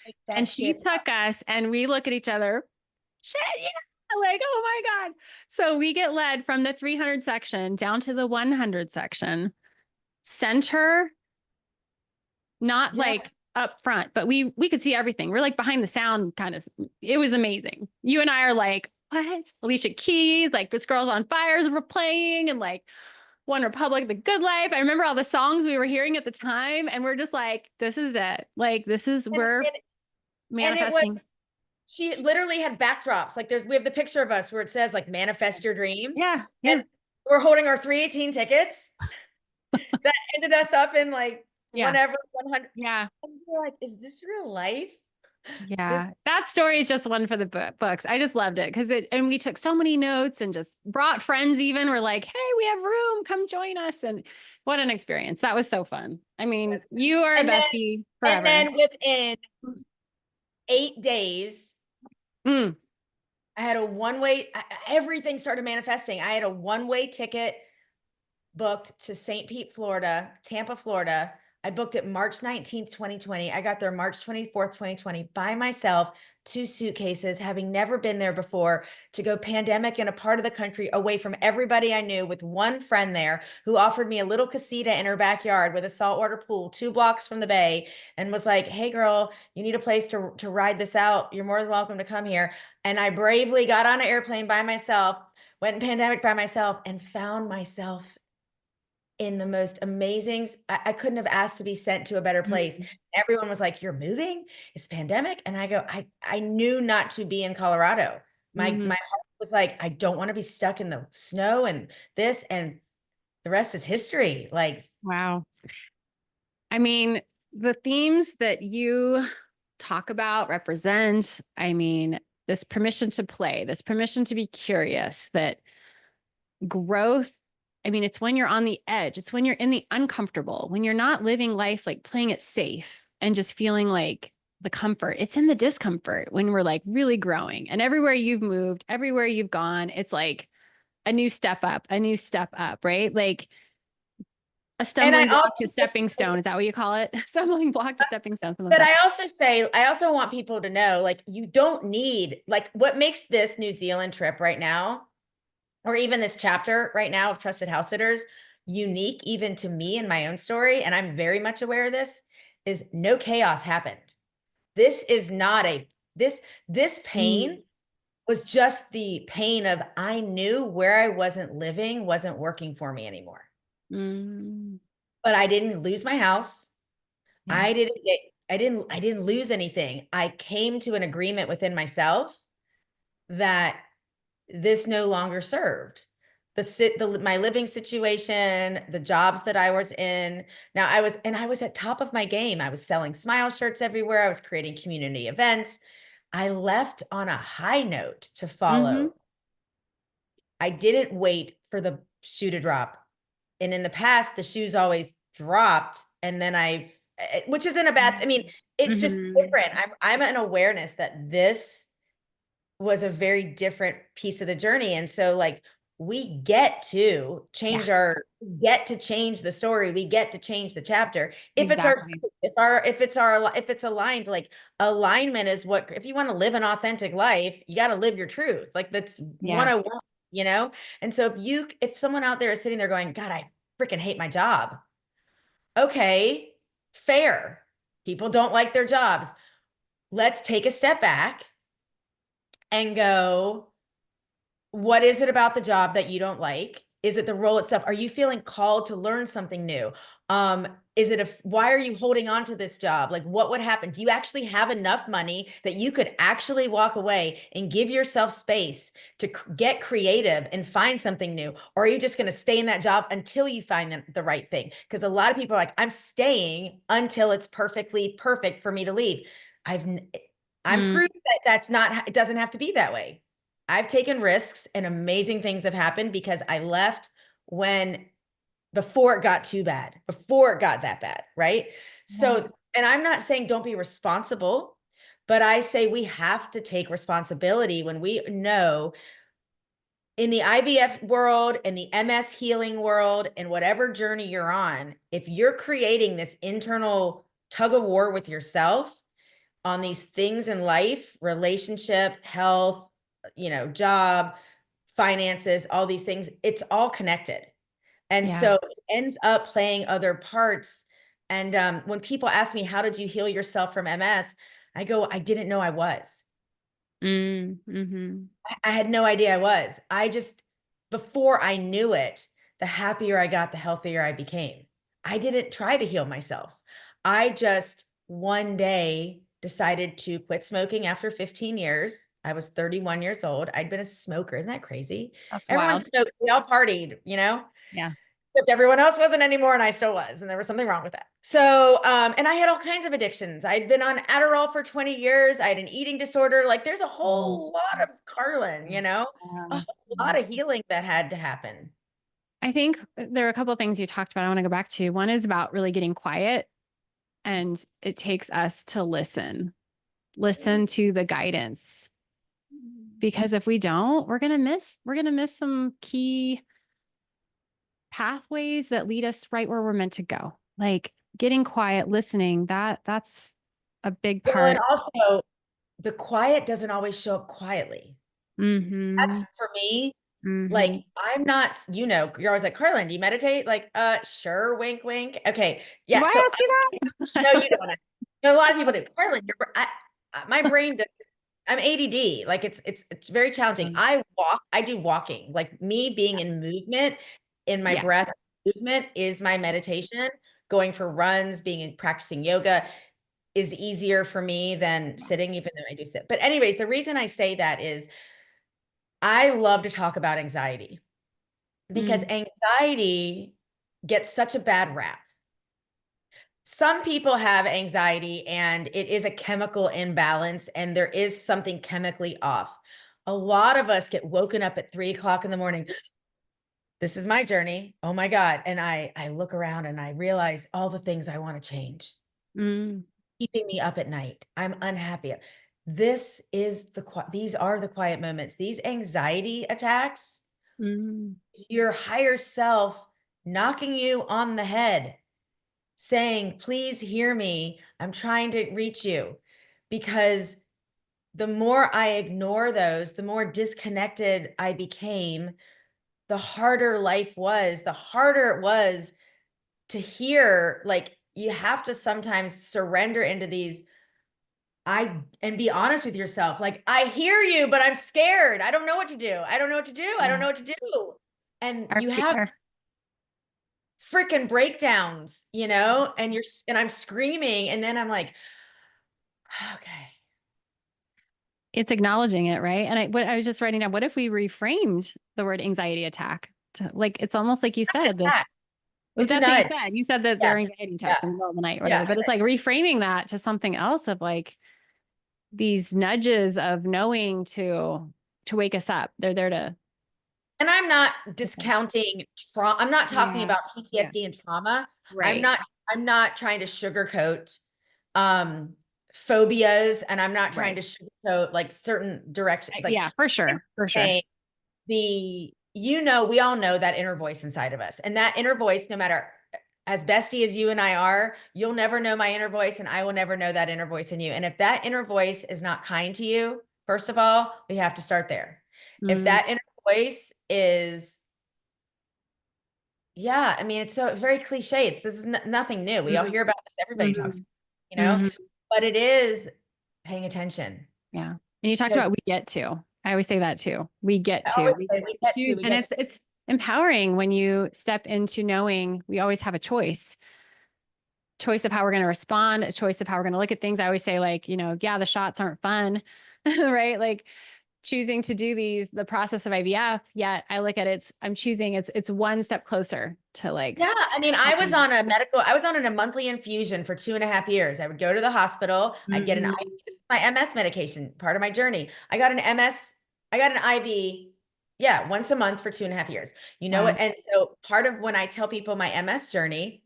[SPEAKER 2] Like
[SPEAKER 1] And
[SPEAKER 2] that
[SPEAKER 1] she
[SPEAKER 2] shit.
[SPEAKER 1] took us and we look at each other. Shit, yeah. Like, oh my God. So we get led from the 300 section down to the 100 section, center, not
[SPEAKER 2] Yeah.
[SPEAKER 1] like up front, but we could see everything. We're like behind the sound kind of, it was amazing. You and I are like, what? Alicia Keys, like this Girls on Fires were playing and like One Republic, The Good Life. I remember all the songs we were hearing at the time. And we're just like, this is it. Like, this is
[SPEAKER 2] And,
[SPEAKER 1] we're
[SPEAKER 2] and, and it was,
[SPEAKER 1] manifesting.
[SPEAKER 2] she literally had backdrops. Like we have the picture of us where it says like manifest your dream.
[SPEAKER 1] Yeah. Yeah.
[SPEAKER 2] And we're holding our 318 tickets that ended us up in like
[SPEAKER 1] Yeah.
[SPEAKER 2] whatever 100.
[SPEAKER 1] Yeah.
[SPEAKER 2] And we're like, is this real life? This
[SPEAKER 1] Yeah, that story is just one for the books. I just loved it because and we took so many notes and just brought friends even. We're like, hey, we have room, come join us. And what an experience. That was so fun. I mean,
[SPEAKER 2] was,
[SPEAKER 1] you are a
[SPEAKER 2] and then
[SPEAKER 1] bestie
[SPEAKER 2] and
[SPEAKER 1] forever.
[SPEAKER 2] then within 8 days,
[SPEAKER 1] Mm,
[SPEAKER 2] I had a one-way, everything started manifesting. I had a one-way ticket booked to St. Pete, Florida, Tampa, Florida. I booked it March 19th, 2020. I got there March 24th, 2020 by myself, two suitcases, having never been there before, to go pandemic in a part of the country away from everybody I knew, with one friend there who offered me a little casita in her backyard with a saltwater pool 2 blocks from the bay and was like, hey girl, you need a place to ride this out. You're more than welcome to come here. And I bravely got on an airplane by myself, went in pandemic by myself, and found myself in the most amazing, I couldn't have asked to be sent to a better place.
[SPEAKER 1] Mhm.
[SPEAKER 2] Everyone was like, you're moving? It's pandemic. And I go, I knew not to be in Colorado. My
[SPEAKER 1] Mhm.
[SPEAKER 2] heart was like, I don't want to be stuck in the snow and this, and the rest is history. Like,
[SPEAKER 1] Wow. I mean, the themes that you talk about represent, I mean, this permission to play, this permission to be curious, that growth, I mean, it's when you're on the edge, it's when you're in the uncomfortable, when you're not living life like playing it safe and just feeling like the comfort. It's in the discomfort when we're like really growing. And everywhere you've moved, everywhere you've gone, it's like a new step up, right? Like a
[SPEAKER 2] and I
[SPEAKER 1] stumbling block to
[SPEAKER 2] also just,
[SPEAKER 1] stepping stone. Is that what you call it? Stumbling block to stepping stone, something like
[SPEAKER 2] but
[SPEAKER 1] that.
[SPEAKER 2] I also say, I also want people to know, like, you don't need, like, what makes this New Zealand trip right now, or even this chapter right now of Trusted House Sitters, unique even to me and my own story, and I'm very much aware of this, is no chaos happened. This is not a, this
[SPEAKER 1] Mm,
[SPEAKER 2] pain was just the pain of, I knew where I wasn't living wasn't working for me anymore.
[SPEAKER 1] mm,
[SPEAKER 2] But I didn't lose my house.
[SPEAKER 1] yeah.
[SPEAKER 2] I didn't lose anything. I came to an agreement within myself that this no longer served my living situation, the jobs that I was in. Now I was at top of my game. I was selling smile shirts everywhere. I was creating community events. I left on a high note to
[SPEAKER 1] Hmm.
[SPEAKER 2] follow. I didn't wait for the shoe to drop. And in the past, the shoes always dropped. And then which isn't a bad, I mean, it's just
[SPEAKER 1] Hmm.
[SPEAKER 2] different. I'm an awareness that this was a very different piece of the journey. And so, like, we get to
[SPEAKER 1] Yeah,
[SPEAKER 2] get to change the story. We get to change the chapter. If it's
[SPEAKER 1] exactly.
[SPEAKER 2] if it's aligned, like, alignment is what, if you want to live an authentic life, you got to live your truth. Like, that's
[SPEAKER 1] Yeah.
[SPEAKER 2] 101, you know? And so if someone out there is sitting there going, God, I freaking hate my job. Okay, fair. People don't like their jobs. Let's take a step back and go, what is it about the job that you don't like? Is it the role itself? Are you feeling called to learn something new? Is it why are you holding on to this job? Like, what would happen? Do you actually have enough money that you could actually walk away and give yourself space to get creative and find something new? Or are you just going to stay in that job until you find the right thing? Because a lot of people are like, I'm staying until it's perfectly perfect for me to leave. I've, I'm
[SPEAKER 1] Mm,
[SPEAKER 2] proof that that's not, it doesn't have to be that way. I've taken risks and amazing things have happened because I left when, before it got too bad, before it got that bad, right? So,
[SPEAKER 1] yes.
[SPEAKER 2] and I'm not saying don't be responsible, but I say we have to take responsibility when we know, in the IVF world, in the MS healing world, in whatever journey you're on, if you're creating this internal tug of war with yourself on these things in life, relationship, health, job, finances, all these things, it's all connected. And
[SPEAKER 1] Yeah.
[SPEAKER 2] so it ends up playing other parts. And when people ask me, how did you heal yourself from MS? I go, I didn't know I was.
[SPEAKER 1] Mm, hmm.
[SPEAKER 2] I had no idea I was. Before I knew it, the happier I got, the healthier I became. I didn't try to heal myself. I just one day decided to quit smoking after 15 years. I was 31 years old. I'd been a smoker. Isn't that crazy?
[SPEAKER 1] That's
[SPEAKER 2] Everyone
[SPEAKER 1] wild.
[SPEAKER 2] smoked. We all partied, you know?
[SPEAKER 1] Yeah.
[SPEAKER 2] Except everyone else wasn't anymore, and I still was, and there was something wrong with that. So, and I had all kinds of addictions. I'd been on Adderall for 20 years. I had an eating disorder. Like, there's a
[SPEAKER 1] Mm,
[SPEAKER 2] whole lot of Carlyn, a
[SPEAKER 1] yeah.
[SPEAKER 2] whole lot of healing that had to happen.
[SPEAKER 1] I think there are a couple of things you talked about I want to go back to. One is about really getting quiet, and it takes us to listen to the guidance, because if we don't, we're going to miss some key pathways that lead us right where we're meant to go. Like getting quiet, listening, that's a big
[SPEAKER 2] Well, and
[SPEAKER 1] part.
[SPEAKER 2] also the quiet doesn't always show up quietly. That's
[SPEAKER 1] Mhm.
[SPEAKER 2] for me. Like,
[SPEAKER 1] Mhm.
[SPEAKER 2] I'm not, you're always like, Carlyn, do you meditate? Like, sure, wink, wink. Okay.
[SPEAKER 1] Do
[SPEAKER 2] Yeah.
[SPEAKER 1] I
[SPEAKER 2] So
[SPEAKER 1] ask you that?
[SPEAKER 2] no, you don't. No, a lot of people do. Carlyn, my brain does. I'm ADD. Like, it's very challenging.
[SPEAKER 1] Um,
[SPEAKER 2] I do walking. Like, me being in movement, in my
[SPEAKER 1] yeah.
[SPEAKER 2] breath, movement is my meditation. Going for runs, practicing yoga is easier for me than
[SPEAKER 1] Yeah.
[SPEAKER 2] sitting, even though I do sit. But anyways, the reason I say that is I love to talk about anxiety because
[SPEAKER 1] Mm,
[SPEAKER 2] anxiety gets such a bad rap. Some people have anxiety and it is a chemical imbalance and there is something chemically off. A lot of us get woken up at 3 o'clock in the morning. This is my journey. Oh my God. And I look around and I realize all the things I want to change,
[SPEAKER 1] mm,
[SPEAKER 2] keeping me up at night. I'm unhappy. These are the quiet moments. These anxiety attacks,
[SPEAKER 1] mm,
[SPEAKER 2] your higher self knocking you on the head, saying, please hear me. I'm trying to reach you. Because the more I ignore those, the more disconnected I became, the harder life was, the harder it was to hear. Like, you have to sometimes surrender into these and be honest with yourself. Like, I hear you, but I'm scared. I don't know what to do. I don't know what to do. I don't
[SPEAKER 1] yeah.
[SPEAKER 2] know what to do. And
[SPEAKER 1] Our
[SPEAKER 2] you have
[SPEAKER 1] fear.
[SPEAKER 2] freaking breakdowns, and I'm screaming. And then I'm like, okay.
[SPEAKER 1] It's acknowledging it, right? And what I was just writing down, what if we reframed the word anxiety attack to, like, it's almost like you said
[SPEAKER 2] Yeah,
[SPEAKER 1] this. Well,
[SPEAKER 2] it's a
[SPEAKER 1] that's what you
[SPEAKER 2] nudge.
[SPEAKER 1] said. You said that
[SPEAKER 2] Yeah.
[SPEAKER 1] they're anxiety
[SPEAKER 2] Yeah.
[SPEAKER 1] attacks in the middle of the night or
[SPEAKER 2] Yeah.
[SPEAKER 1] whatever, but it's like reframing that to something else of like these nudges of knowing to wake us up. They're there to.
[SPEAKER 2] And I'm not
[SPEAKER 1] Okay.
[SPEAKER 2] discounting trauma. I'm not talking
[SPEAKER 1] Yeah.
[SPEAKER 2] about
[SPEAKER 1] Yeah.
[SPEAKER 2] PTSD and trauma. I'm
[SPEAKER 1] Right.
[SPEAKER 2] not I'm not trying to sugarcoat um phobias, and I'm not trying
[SPEAKER 1] Right.
[SPEAKER 2] to sugarcoat like certain direction. Like,
[SPEAKER 1] Yeah, for
[SPEAKER 2] I'm
[SPEAKER 1] sure. For sure.
[SPEAKER 2] saying we all know that inner voice inside of us. And that inner voice, no matter as bestie as you and I are, you'll never know my inner voice, and I will never know that inner voice in you. And if that inner voice is not kind to you, first of all, we have to start there. If
[SPEAKER 1] Mm,
[SPEAKER 2] that inner voice is, yeah, I mean, it's very cliche. This is nothing new. We all
[SPEAKER 1] mhm,
[SPEAKER 2] hear about this. Everybody talks,
[SPEAKER 1] mhm,
[SPEAKER 2] you know,
[SPEAKER 1] mhm.
[SPEAKER 2] but it is paying attention.
[SPEAKER 1] Yeah. And you talked
[SPEAKER 2] Because
[SPEAKER 1] about we get to. I always say that too. We get
[SPEAKER 2] I
[SPEAKER 1] to.
[SPEAKER 2] always
[SPEAKER 1] We
[SPEAKER 2] say
[SPEAKER 1] get
[SPEAKER 2] we
[SPEAKER 1] to
[SPEAKER 2] get to,
[SPEAKER 1] choose.
[SPEAKER 2] we
[SPEAKER 1] And
[SPEAKER 2] get
[SPEAKER 1] it's empowering when you step into knowing we always have a choice of how we're going to respond, a choice of how we're going to look at things. I always say, like, yeah, the shots aren't fun, right? Like choosing to do the process of IVF, yet I look at I'm choosing, it's one step closer to like
[SPEAKER 2] Yeah, I mean,
[SPEAKER 1] helping.
[SPEAKER 2] I was on a monthly infusion for 2.5 years. I would go to the hospital, I'd get
[SPEAKER 1] Mhm.
[SPEAKER 2] this is my MS medication, part of my journey. I got an IV, yeah, once a month for 2.5 years. You know
[SPEAKER 1] Wow.
[SPEAKER 2] what? And so part of when I tell people my MS journey,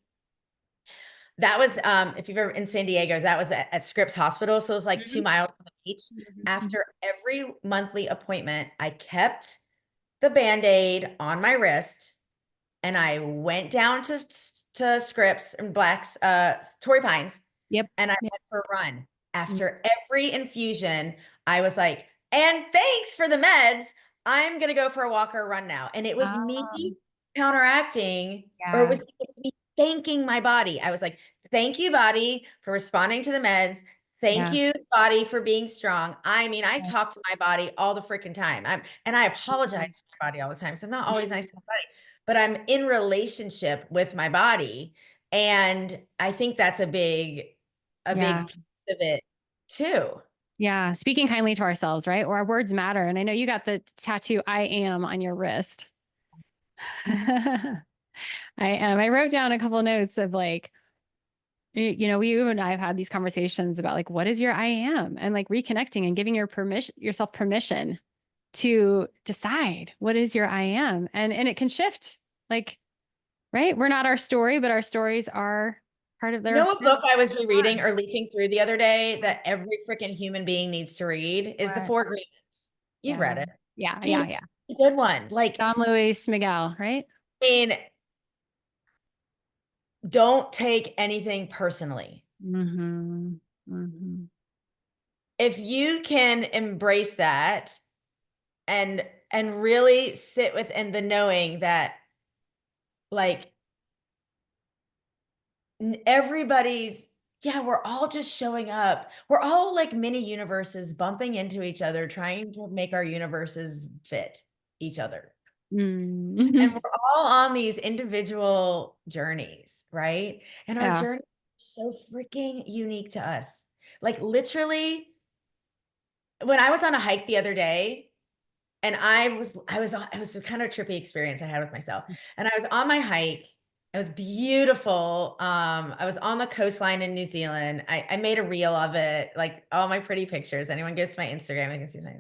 [SPEAKER 2] that was if you've ever in San Diego, that was at Scripps Hospital. So it was like 2 miles from the beach.
[SPEAKER 1] Mhm.
[SPEAKER 2] After every monthly appointment, I kept the Band-Aid on my wrist and I went down to Scripps and Torrey Pines,
[SPEAKER 1] Yep.
[SPEAKER 2] and I
[SPEAKER 1] Yep.
[SPEAKER 2] went for a run.
[SPEAKER 1] Mm.
[SPEAKER 2] After every infusion, I was like, and thanks for the meds. I'm gonna go for a walk or a run now. And it was me
[SPEAKER 1] Um,
[SPEAKER 2] counteracting, or
[SPEAKER 1] yeah.
[SPEAKER 2] it was me thanking my body. I was like, thank you, body, for responding to the meds. Thank
[SPEAKER 1] Yeah.
[SPEAKER 2] you, body, for being strong. I mean, I
[SPEAKER 1] Yeah.
[SPEAKER 2] talk to my body all the freaking time. And I
[SPEAKER 1] Mhm.
[SPEAKER 2] apologize to my body all the time. So I'm not always
[SPEAKER 1] Mhm.
[SPEAKER 2] nice to my body, but I'm in relationship with my body. And I think that's a
[SPEAKER 1] Yeah.
[SPEAKER 2] big piece of it too.
[SPEAKER 1] Yeah. Speaking kindly to ourselves, right? Or our words matter. And I know you got the tattoo I am on your wrist. I am. I wrote down a couple of notes of like, you and I have had these conversations about like, what is your I am? And like reconnecting and giving yourself permission to decide what is your I am. And it can shift. Like, right? We're not our story, but our stories are part of
[SPEAKER 2] You
[SPEAKER 1] their
[SPEAKER 2] know what book I was rereading
[SPEAKER 1] are.
[SPEAKER 2] or leafing through the other day that every freaking human being needs to read is The
[SPEAKER 1] What?
[SPEAKER 2] Four Agreements. You've
[SPEAKER 1] Yeah.
[SPEAKER 2] read it.
[SPEAKER 1] Yeah.
[SPEAKER 2] I mean,
[SPEAKER 1] Yeah.
[SPEAKER 2] it's
[SPEAKER 1] Yeah.
[SPEAKER 2] a good one. Like,
[SPEAKER 1] Don Luis Miguel, right?
[SPEAKER 2] I mean, don't take anything personally.
[SPEAKER 1] Mm-hmm. Mm-hmm.
[SPEAKER 2] If you can embrace that and really sit within the knowing that like everybody's, yeah, we're all just showing up. We're all like mini universes bumping into each other, trying to make our universes fit each other.
[SPEAKER 1] Mm.
[SPEAKER 2] And we're all on these individual journeys, right? And our
[SPEAKER 1] Yeah.
[SPEAKER 2] journey is so freaking unique to us. Like literally, when I was on a hike the other day, and it was a kind of trippy experience I had with myself. And I was on my hike. It was beautiful. I was on the coastline in New Zealand. I made a reel of it, like all my pretty pictures. Anyone goes to my Instagram, I can see my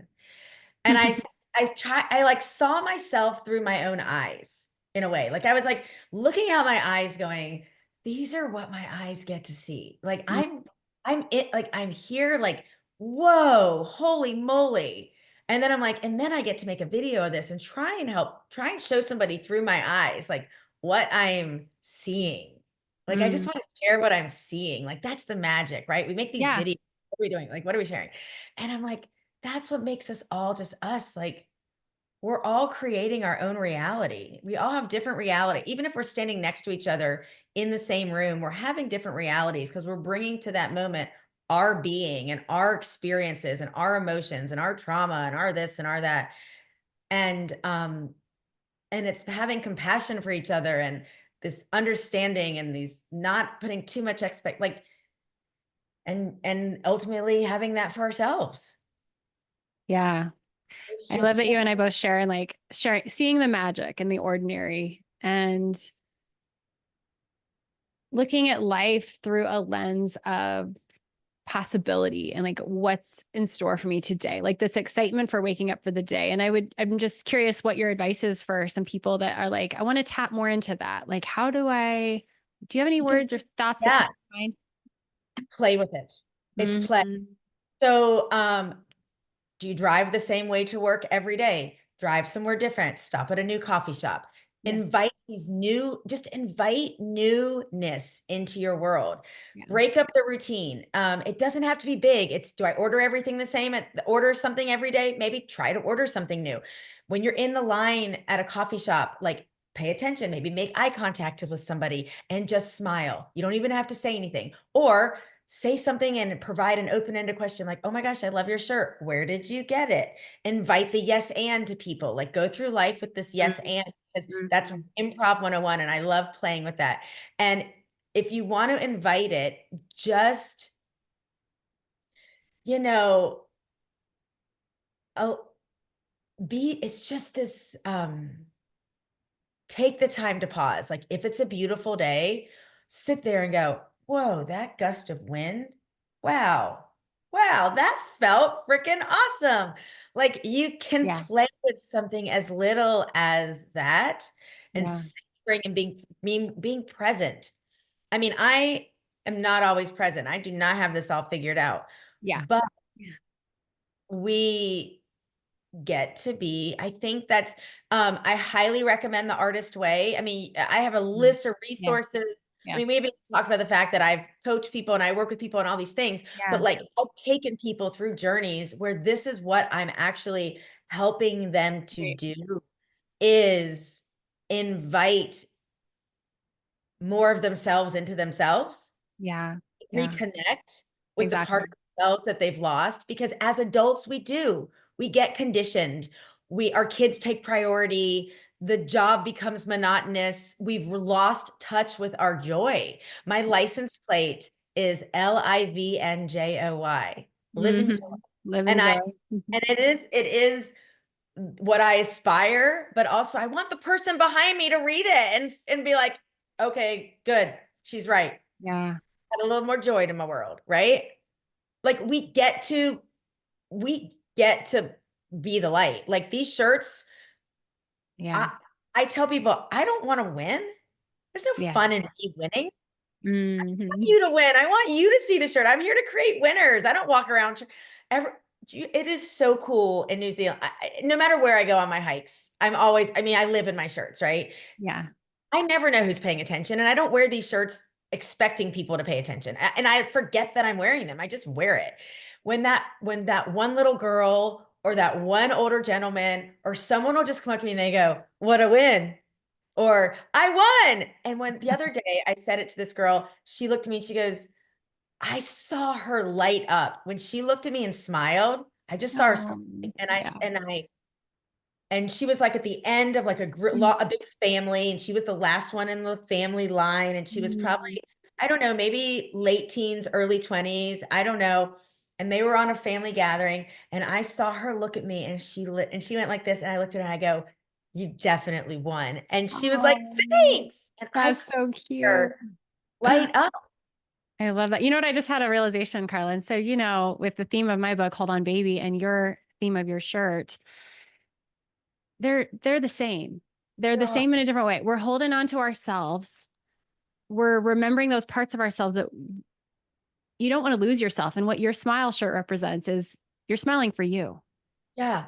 [SPEAKER 2] and I like saw myself through my own eyes in a way. Like I was like looking out my eyes going, these are what my eyes get to see. Like I'm it like I'm here like whoa, holy moly. And then I'm like, and then I get to make a video of this and try and show somebody through my eyes like what I'm seeing. Like I just
[SPEAKER 1] Mm.
[SPEAKER 2] want to share what I'm seeing. Like that's the magic, right? We make these
[SPEAKER 1] Yeah.
[SPEAKER 2] videos. What are we doing? Like what are we sharing? And I'm like, that's what makes us all just us. Like we're all creating our own reality. We all have different reality. Even if we're standing next to each other in the same room, we're having different realities because we're bringing to that moment our being and our experiences and our emotions and our trauma and our this and our that. And it's having compassion for each other and this understanding and these not putting too much and ultimately having that for ourselves.
[SPEAKER 1] Yeah.
[SPEAKER 2] It's
[SPEAKER 1] I love
[SPEAKER 2] just
[SPEAKER 1] that
[SPEAKER 2] such
[SPEAKER 1] you and I both share and like sharing, seeing the magic in the ordinary and looking at life through a lens of possibility and like what's in store for me today, like this excitement for waking up for the day. And I'm just curious what your advice is for some people that are like, I want to tap more into that. Like, do you have any
[SPEAKER 2] you can
[SPEAKER 1] words or thoughts that come
[SPEAKER 2] yeah,
[SPEAKER 1] to mind?
[SPEAKER 2] play with it. It's play.
[SPEAKER 1] Mhm.
[SPEAKER 2] So, do you drive the same way to work every day? Drive somewhere different. Stop at a new coffee shop.
[SPEAKER 1] Yeah.
[SPEAKER 2] Just invite newness into your world.
[SPEAKER 1] Yeah.
[SPEAKER 2] Break up the routine. It doesn't have to be big. Do I order everything the same? Order something every day? Maybe try to order something new. When you're in the line at a coffee shop, like pay attention, maybe make eye contact with somebody and just smile. You don't even have to say anything. Or say something and provide an open-ended question like, oh my gosh, I love your shirt. Where did you get it? Invite the yes and to people. Like go through life with this yes and because that's
[SPEAKER 1] Mhm.
[SPEAKER 2] improv 101 and I love playing with that. And if you want to invite it, just, you know, oh, it's just this take the time to pause. Like if it's a beautiful day, sit there and go, whoa, that gust of wind. Wow. Wow, that felt freaking awesome. Like you can
[SPEAKER 1] Yeah.
[SPEAKER 2] play with something as little as that and
[SPEAKER 1] Yeah.
[SPEAKER 2] savoring and being present. I mean, I am not always present. I do not have this all figured out.
[SPEAKER 1] Yeah.
[SPEAKER 2] But we get to be. I think that's I highly recommend the artist way. I mean, I have a
[SPEAKER 1] Mm.
[SPEAKER 2] list of
[SPEAKER 1] Yeah.
[SPEAKER 2] resources. I
[SPEAKER 1] Yeah.
[SPEAKER 2] mean, we haven't talked about the fact that I've coached people and I work with people and all these things, but
[SPEAKER 1] Yeah.
[SPEAKER 2] like I've taken people through journeys where this is what I'm actually helping them to
[SPEAKER 1] Great.
[SPEAKER 2] do is invite more of themselves into themselves,
[SPEAKER 1] Yeah. Yeah.
[SPEAKER 2] reconnect with the part
[SPEAKER 1] Exactly.
[SPEAKER 2] of themselves that they've lost because as adults we get conditioned, our kids take priority, the job becomes monotonous, we've lost touch with our joy. My license plate is LIVNJOY, live in joy.
[SPEAKER 1] Mhm. Live in
[SPEAKER 2] and i
[SPEAKER 1] joy. Mhm.
[SPEAKER 2] and it is what I aspire, but also I want the person behind me to read it and be like, okay, good, she's right,
[SPEAKER 1] Yeah.
[SPEAKER 2] add a little more joy to my world, right? Like we get to be the light. Like these shirts,
[SPEAKER 1] Yeah.
[SPEAKER 2] I I tell people I don't want to win. There's no
[SPEAKER 1] Yeah.
[SPEAKER 2] fun in me winning. I want
[SPEAKER 1] Mhm.
[SPEAKER 2] you to win. I want you to see the shirt. I'm here to create winners. I don't walk around ever. It is so cool in New Zealand. No matter where I go on my hikes, I mean, I live in my shirts, right?
[SPEAKER 1] Yeah.
[SPEAKER 2] I never know who's paying attention, and I don't wear these shirts expecting people to pay attention. And I forget that I'm wearing them. I just wear it. When that one little girl or that one older gentleman or someone will just come up to me and they go, "What a win." Or I won. And when the other day I said it to this girl, she looked at me and she goes, I saw her light up. When she looked at me and smiled, I just saw her smile.
[SPEAKER 1] Oh,
[SPEAKER 2] And I
[SPEAKER 1] yeah.
[SPEAKER 2] and I and she was like at the end of like a big family, and she was the last one in the family line, and she was
[SPEAKER 1] Mm.
[SPEAKER 2] probably, I don't know, maybe late teens, early 20s, I don't know. And they were on a family gathering, and I saw her look at me, and she went like this, and I looked at her and I go, "You definitely won." And she was like,
[SPEAKER 1] Oh,
[SPEAKER 2] "Thanks." And I
[SPEAKER 1] that's
[SPEAKER 2] saw
[SPEAKER 1] so cute.
[SPEAKER 2] her light up.
[SPEAKER 1] I love that. You know what? I just had a realization, Carlyn. So, with the theme of my book, Hold On Baby, and your theme of your shirt, they're the same. They're the
[SPEAKER 2] Yeah.
[SPEAKER 1] same in a different way. We're holding on to ourselves. We're remembering those parts of ourselves that you don't want to lose yourself. And what your smile shirt represents is you're smiling for you.
[SPEAKER 2] Yeah.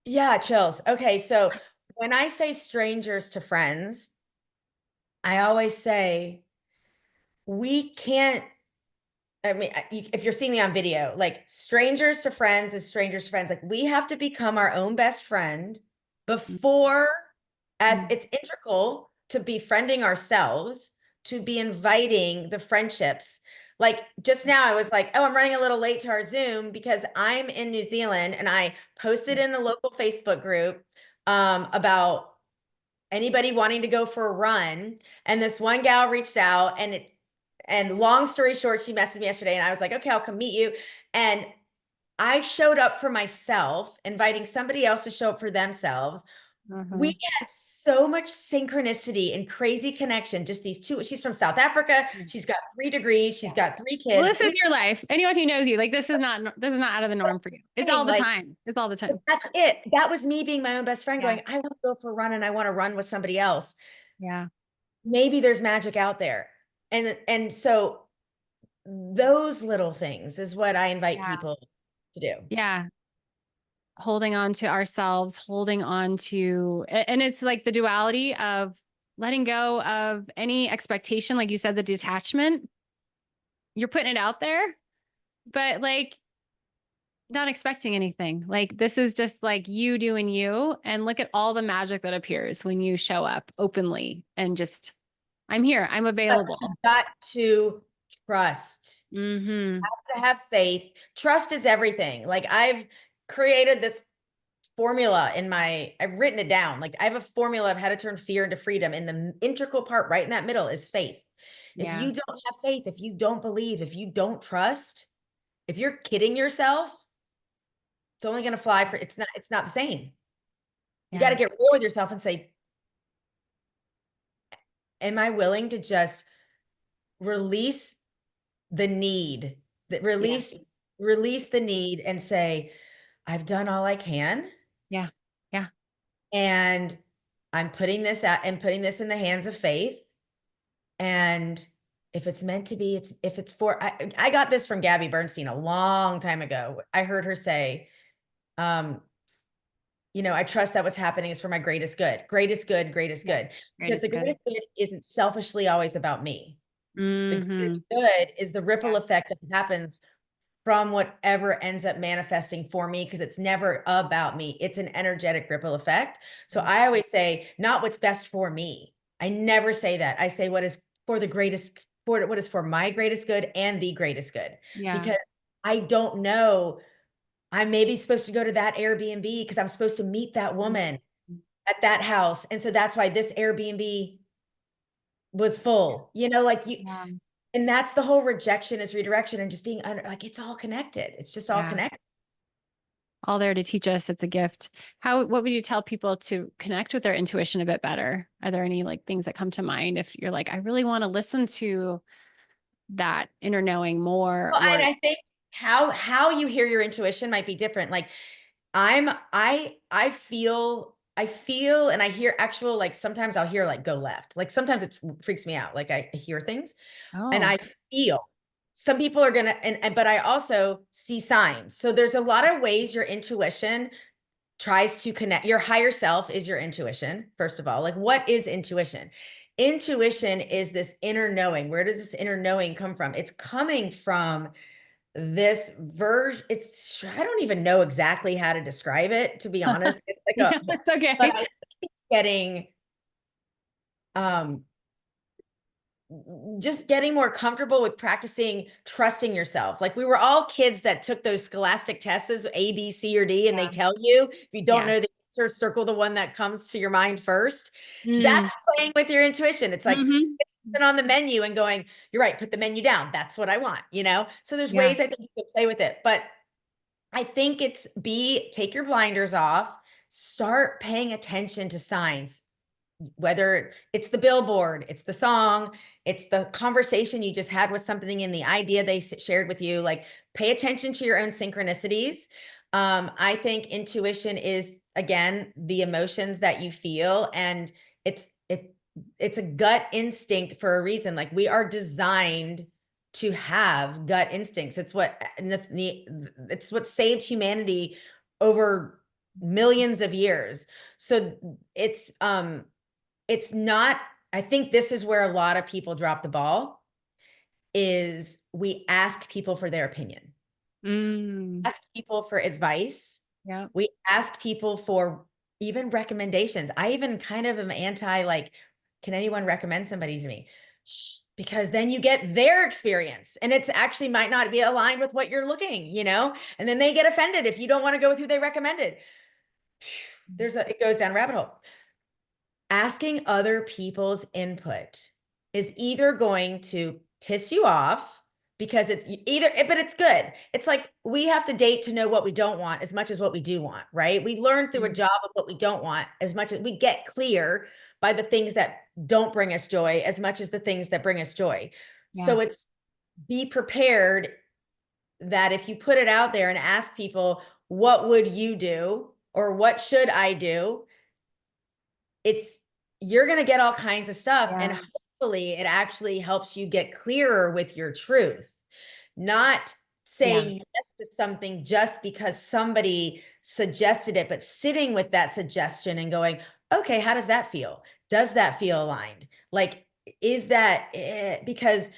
[SPEAKER 2] Yeah, chills. Okay, so when I say strangers to friends, I always say we can't, I mean, if you're seeing me on video, like strangers to friends is strangers to friends. Like we have to become our own best friend before, as
[SPEAKER 1] Mhm.
[SPEAKER 2] it's integral to befriending ourselves, to be inviting the friendships. Like just now, I was like, oh, I'm running a little late to our Zoom because I'm in New Zealand, and I posted in the local Facebook group about anybody wanting to go for a run. And this one gal reached out, and long story short, she messaged me yesterday, and I was like, okay, I'll come meet you. And I showed up for myself, inviting somebody else to show up for themselves. We
[SPEAKER 1] Uh-huh.
[SPEAKER 2] had so much synchronicity and crazy connection. Just these two. She's from South Africa.
[SPEAKER 1] Yeah.
[SPEAKER 2] She's got 3 degrees. She's
[SPEAKER 1] Yeah.
[SPEAKER 2] got 3 kids.
[SPEAKER 1] Well,
[SPEAKER 2] I
[SPEAKER 1] this is
[SPEAKER 2] mean,
[SPEAKER 1] your life. Anyone who knows you, like this is not out of the norm for you. It's all the
[SPEAKER 2] like,
[SPEAKER 1] time. It's all the
[SPEAKER 2] but
[SPEAKER 1] time.
[SPEAKER 2] that's it. That was me being my own best friend
[SPEAKER 1] Yeah.
[SPEAKER 2] going, I want to go for a run, and I want to run with somebody else.
[SPEAKER 1] Yeah.
[SPEAKER 2] Maybe there's magic out there. And so those little things is what I invite
[SPEAKER 1] Yeah.
[SPEAKER 2] people to do.
[SPEAKER 1] Yeah. Holding on to ourselves, holding on to, and it's like the duality of letting go of any expectation. Like you said, the detachment, you're putting it out there, but like not expecting anything. Like this is just like you doing you. And look at all the magic that appears when you show up openly and just, I'm here, I'm
[SPEAKER 2] Plus, you've
[SPEAKER 1] available.
[SPEAKER 2] got to trust,
[SPEAKER 1] Hmm.
[SPEAKER 2] to have faith. Trust is everything. Like I've created this formula I've written it down. Like I have a formula of how to turn fear into freedom. And the integral part right in that middle is faith. If
[SPEAKER 1] Yeah.
[SPEAKER 2] you don't have faith, if you don't believe, if you don't trust, if you're kidding yourself, it's only going to fly for, it's not the same. You got to
[SPEAKER 1] Yeah.
[SPEAKER 2] get real with yourself and say, am I willing to just release the need, that
[SPEAKER 1] Yeah.
[SPEAKER 2] release the need and say, I've done all I can,
[SPEAKER 1] Yeah. Yeah.
[SPEAKER 2] and I'm putting this out and putting this in the hands of faith. And if it's meant to be, if it's for, I got this from Gabby Bernstein a long time ago. I heard her say, um, I trust that what's happening is for my greatest good, greatest good, greatest
[SPEAKER 1] Yeah.
[SPEAKER 2] good,
[SPEAKER 1] Great.
[SPEAKER 2] because the
[SPEAKER 1] It's good.
[SPEAKER 2] greatest good isn't selfishly always about me. The
[SPEAKER 1] Hmm.
[SPEAKER 2] greatest good is the
[SPEAKER 1] Yeah.
[SPEAKER 2] ripple effect that happens from whatever ends up manifesting for me, because it's never about me. It's an energetic ripple effect. So
[SPEAKER 1] Yeah.
[SPEAKER 2] I always say, not what's best for me. I never say that. I say what is for the greatest, for what is for my greatest good and the greatest good.
[SPEAKER 1] Yeah.
[SPEAKER 2] Because I don't know. I may be supposed to go to that Airbnb because I'm supposed to meet that woman
[SPEAKER 1] Mhm.
[SPEAKER 2] at that house. And so that's why this Airbnb was full, like you,
[SPEAKER 1] Yeah.
[SPEAKER 2] and that's the whole rejection is redirection, and just being under, like, it's all connected. It's just all
[SPEAKER 1] Yeah.
[SPEAKER 2] connected.
[SPEAKER 1] All there to teach us. It's a gift. What would you tell people to connect with their intuition a bit better? Are there any like things that come to mind if you're like, I really want to listen to that inner knowing more
[SPEAKER 2] Well, and
[SPEAKER 1] or,
[SPEAKER 2] I think how you hear your intuition might be different. Like I feel and I hear actual, like sometimes I'll hear like go left. Like sometimes it freaks me out. Like I hear things and
[SPEAKER 1] oh,
[SPEAKER 2] I feel some people are gonna, and but I also see signs. So there's a lot of ways your intuition tries to connect. Your higher self is your intuition, first of all. Like, what is intuition? Intuition is this inner knowing. Where does this inner knowing come from? It's coming from this version. I don't even know exactly how to describe it, to be honest. It's like
[SPEAKER 1] yeah, it's
[SPEAKER 2] but
[SPEAKER 1] okay.
[SPEAKER 2] I think it's getting, um, just getting more comfortable with practicing trusting yourself. Like we were all kids that took those scholastic tests as A, B, C, or D, and they
[SPEAKER 1] Yeah.
[SPEAKER 2] tell you if you don't
[SPEAKER 1] Yes.
[SPEAKER 2] know the answer, circle the one that comes to your mind first.
[SPEAKER 1] Mm.
[SPEAKER 2] That's playing with your intuition. It's like
[SPEAKER 1] Hmm.
[SPEAKER 2] it's sitting on the menu and going, you're right, put the menu down. That's what I want, you know? So there's
[SPEAKER 1] Yeah.
[SPEAKER 2] ways I think you could play with it. But I think it's take your blinders off, start paying attention to signs, whether it's the billboard, it's the song, it's the conversation you just had with something in the idea they shared with you. Like, pay attention to your own synchronicities. I think intuition is, again, the emotions that you feel, and it's it it's a gut instinct for a reason. Like, we are designed to have gut instincts. It's what saved humanity over millions of years. So it's not, I think this is where a lot of people drop the ball, is we ask people for their opinion,
[SPEAKER 1] Mm.
[SPEAKER 2] ask people for advice.
[SPEAKER 1] Yeah.
[SPEAKER 2] We ask people for even recommendations. I even kind of am anti, like, can anyone recommend somebody to me? Because then you get their experience and it's actually might not be aligned with what you're looking, you know? And then they get offended if you don't want to go with who they recommended. It goes down a rabbit hole. Asking other people's input is either going to piss you off, because it's either, but it's good. It's like, we have to date to know what we don't want as much as what we do want, right? We learn through a
[SPEAKER 1] Mm.
[SPEAKER 2] job of what we don't want as much as we get clear by the things that don't bring us joy as much as the things that bring us joy.
[SPEAKER 1] Yeah.
[SPEAKER 2] So it's, be prepared that if you put it out there and ask people, what would you do? Or what should I do? It's, you're going to get all kinds of stuff, and
[SPEAKER 1] Yeah.
[SPEAKER 2] hopefully it actually helps you get clearer with your truth, not
[SPEAKER 1] Yeah.
[SPEAKER 2] saying yes to something just because somebody suggested it, but sitting with that suggestion and going, okay, how does that feel? Does that feel aligned? Like, is that because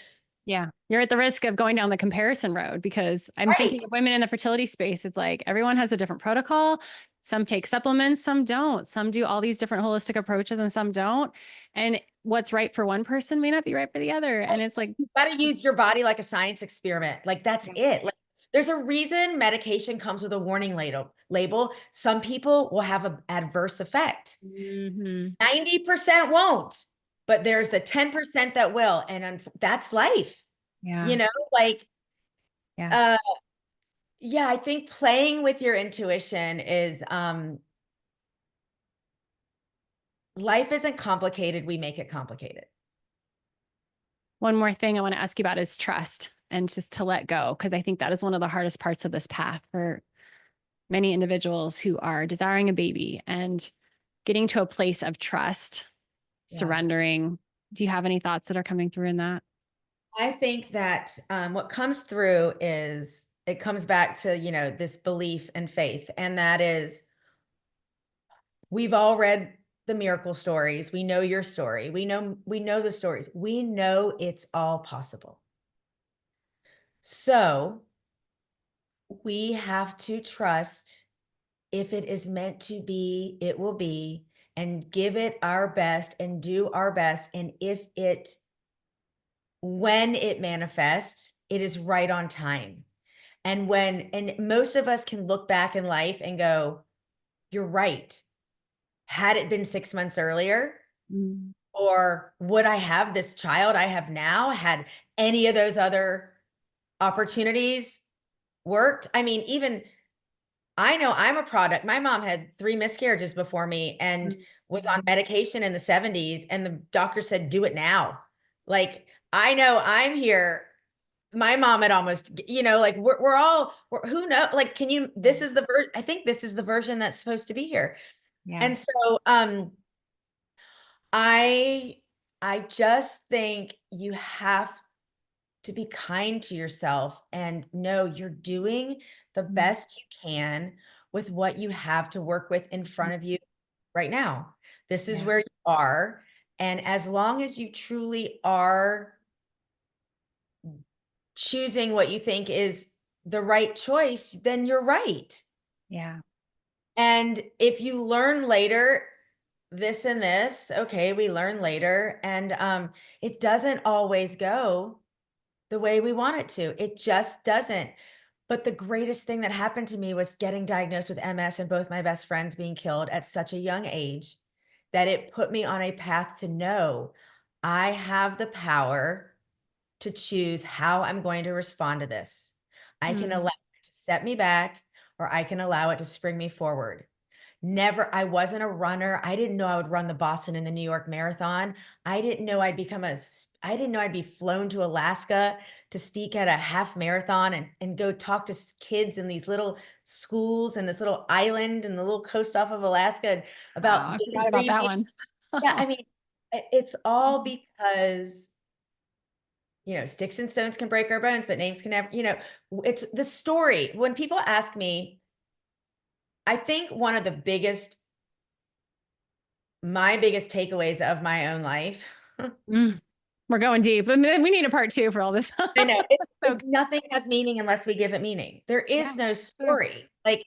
[SPEAKER 1] Yeah. You're at the risk of going down the comparison road, because I'm
[SPEAKER 2] right,
[SPEAKER 1] thinking of women in the fertility space. It's like everyone has a different protocol. Some take supplements, some don't. Some do all these different holistic approaches and some don't. And what's right for one person may not be right for the other. And it's like,
[SPEAKER 2] you got to use your body like a science experiment. Like, that's
[SPEAKER 1] yeah.
[SPEAKER 2] it. Like, there's a reason medication comes with a warning label. Some people will have an adverse effect.
[SPEAKER 1] Hmm.
[SPEAKER 2] 90% won't, but there's the 10% that will. And that's life, you
[SPEAKER 1] Yeah.
[SPEAKER 2] know, like,
[SPEAKER 1] Yeah.
[SPEAKER 2] uh, yeah, I think playing with your intuition is, life isn't complicated. We make it complicated.
[SPEAKER 1] One more thing I want to ask you about is trust, and just to let go, because I think that is one of the hardest parts of this path for many individuals who are desiring a baby and getting to a place of trust,
[SPEAKER 2] Yeah.
[SPEAKER 1] surrendering. Do you have any thoughts that are coming through in that?
[SPEAKER 2] I think that what comes through is, it comes back to, this belief and faith. And that is, we've all read the miracle stories. We know your story. We know the stories. We know it's all possible. So we have to trust, if it is meant to be, it will be, and give it our best and do our best. And when it manifests, it is right on time. And most of us can look back in life and go, you're right. Had it been 6 months earlier,
[SPEAKER 1] Mm.
[SPEAKER 2] or would I have this child I have now, had any of those other opportunities worked? I mean, even I know I'm a product. My mom had 3 miscarriages before me and
[SPEAKER 1] Mm.
[SPEAKER 2] was on medication in the 70s, and the doctor said, "Do it now." Like, I know I'm here. My mom had almost, like, who know, like, can you, this is I think this is the version that's supposed to be here.
[SPEAKER 1] Yeah.
[SPEAKER 2] And so, I I just think you have to be kind to yourself and know you're doing the
[SPEAKER 1] Mm.
[SPEAKER 2] best you can with what you have to work with in front of you right now. This is
[SPEAKER 1] Yeah.
[SPEAKER 2] where you are. And as long as you truly are choosing what you think is the right choice, then you're right.
[SPEAKER 1] Yeah.
[SPEAKER 2] And if you learn later, this and this, okay, we learn later. And it doesn't always go the way we want it to. It just doesn't. But the greatest thing that happened to me was getting diagnosed with MS and both my best friends being killed at such a young age that it put me on a path to know I have the power to choose how I'm going to respond to this. I can allow
[SPEAKER 1] Mm.
[SPEAKER 2] it to set me back or I can allow it to spring me forward. Never, I wasn't a runner. I didn't know I would run the Boston and the New York Marathon. I didn't know I'd be flown to Alaska to speak at a half marathon and go talk to kids in these little schools and this little island and the little coast off of Alaska
[SPEAKER 1] Wow,
[SPEAKER 2] about
[SPEAKER 1] I forgot about that
[SPEAKER 2] daydreaming.
[SPEAKER 1] one.
[SPEAKER 2] Yeah, I mean, it's all because, sticks and stones can break our bones, but names can never, it's the story. When people ask me, I think one of my biggest takeaways of my own life,
[SPEAKER 1] Mm. We're going deep. And then we need a part two for all this.
[SPEAKER 2] I know,
[SPEAKER 1] So
[SPEAKER 2] is nothing has meaning unless we give it meaning. There
[SPEAKER 1] yeah,
[SPEAKER 2] is no
[SPEAKER 1] true.
[SPEAKER 2] story. Like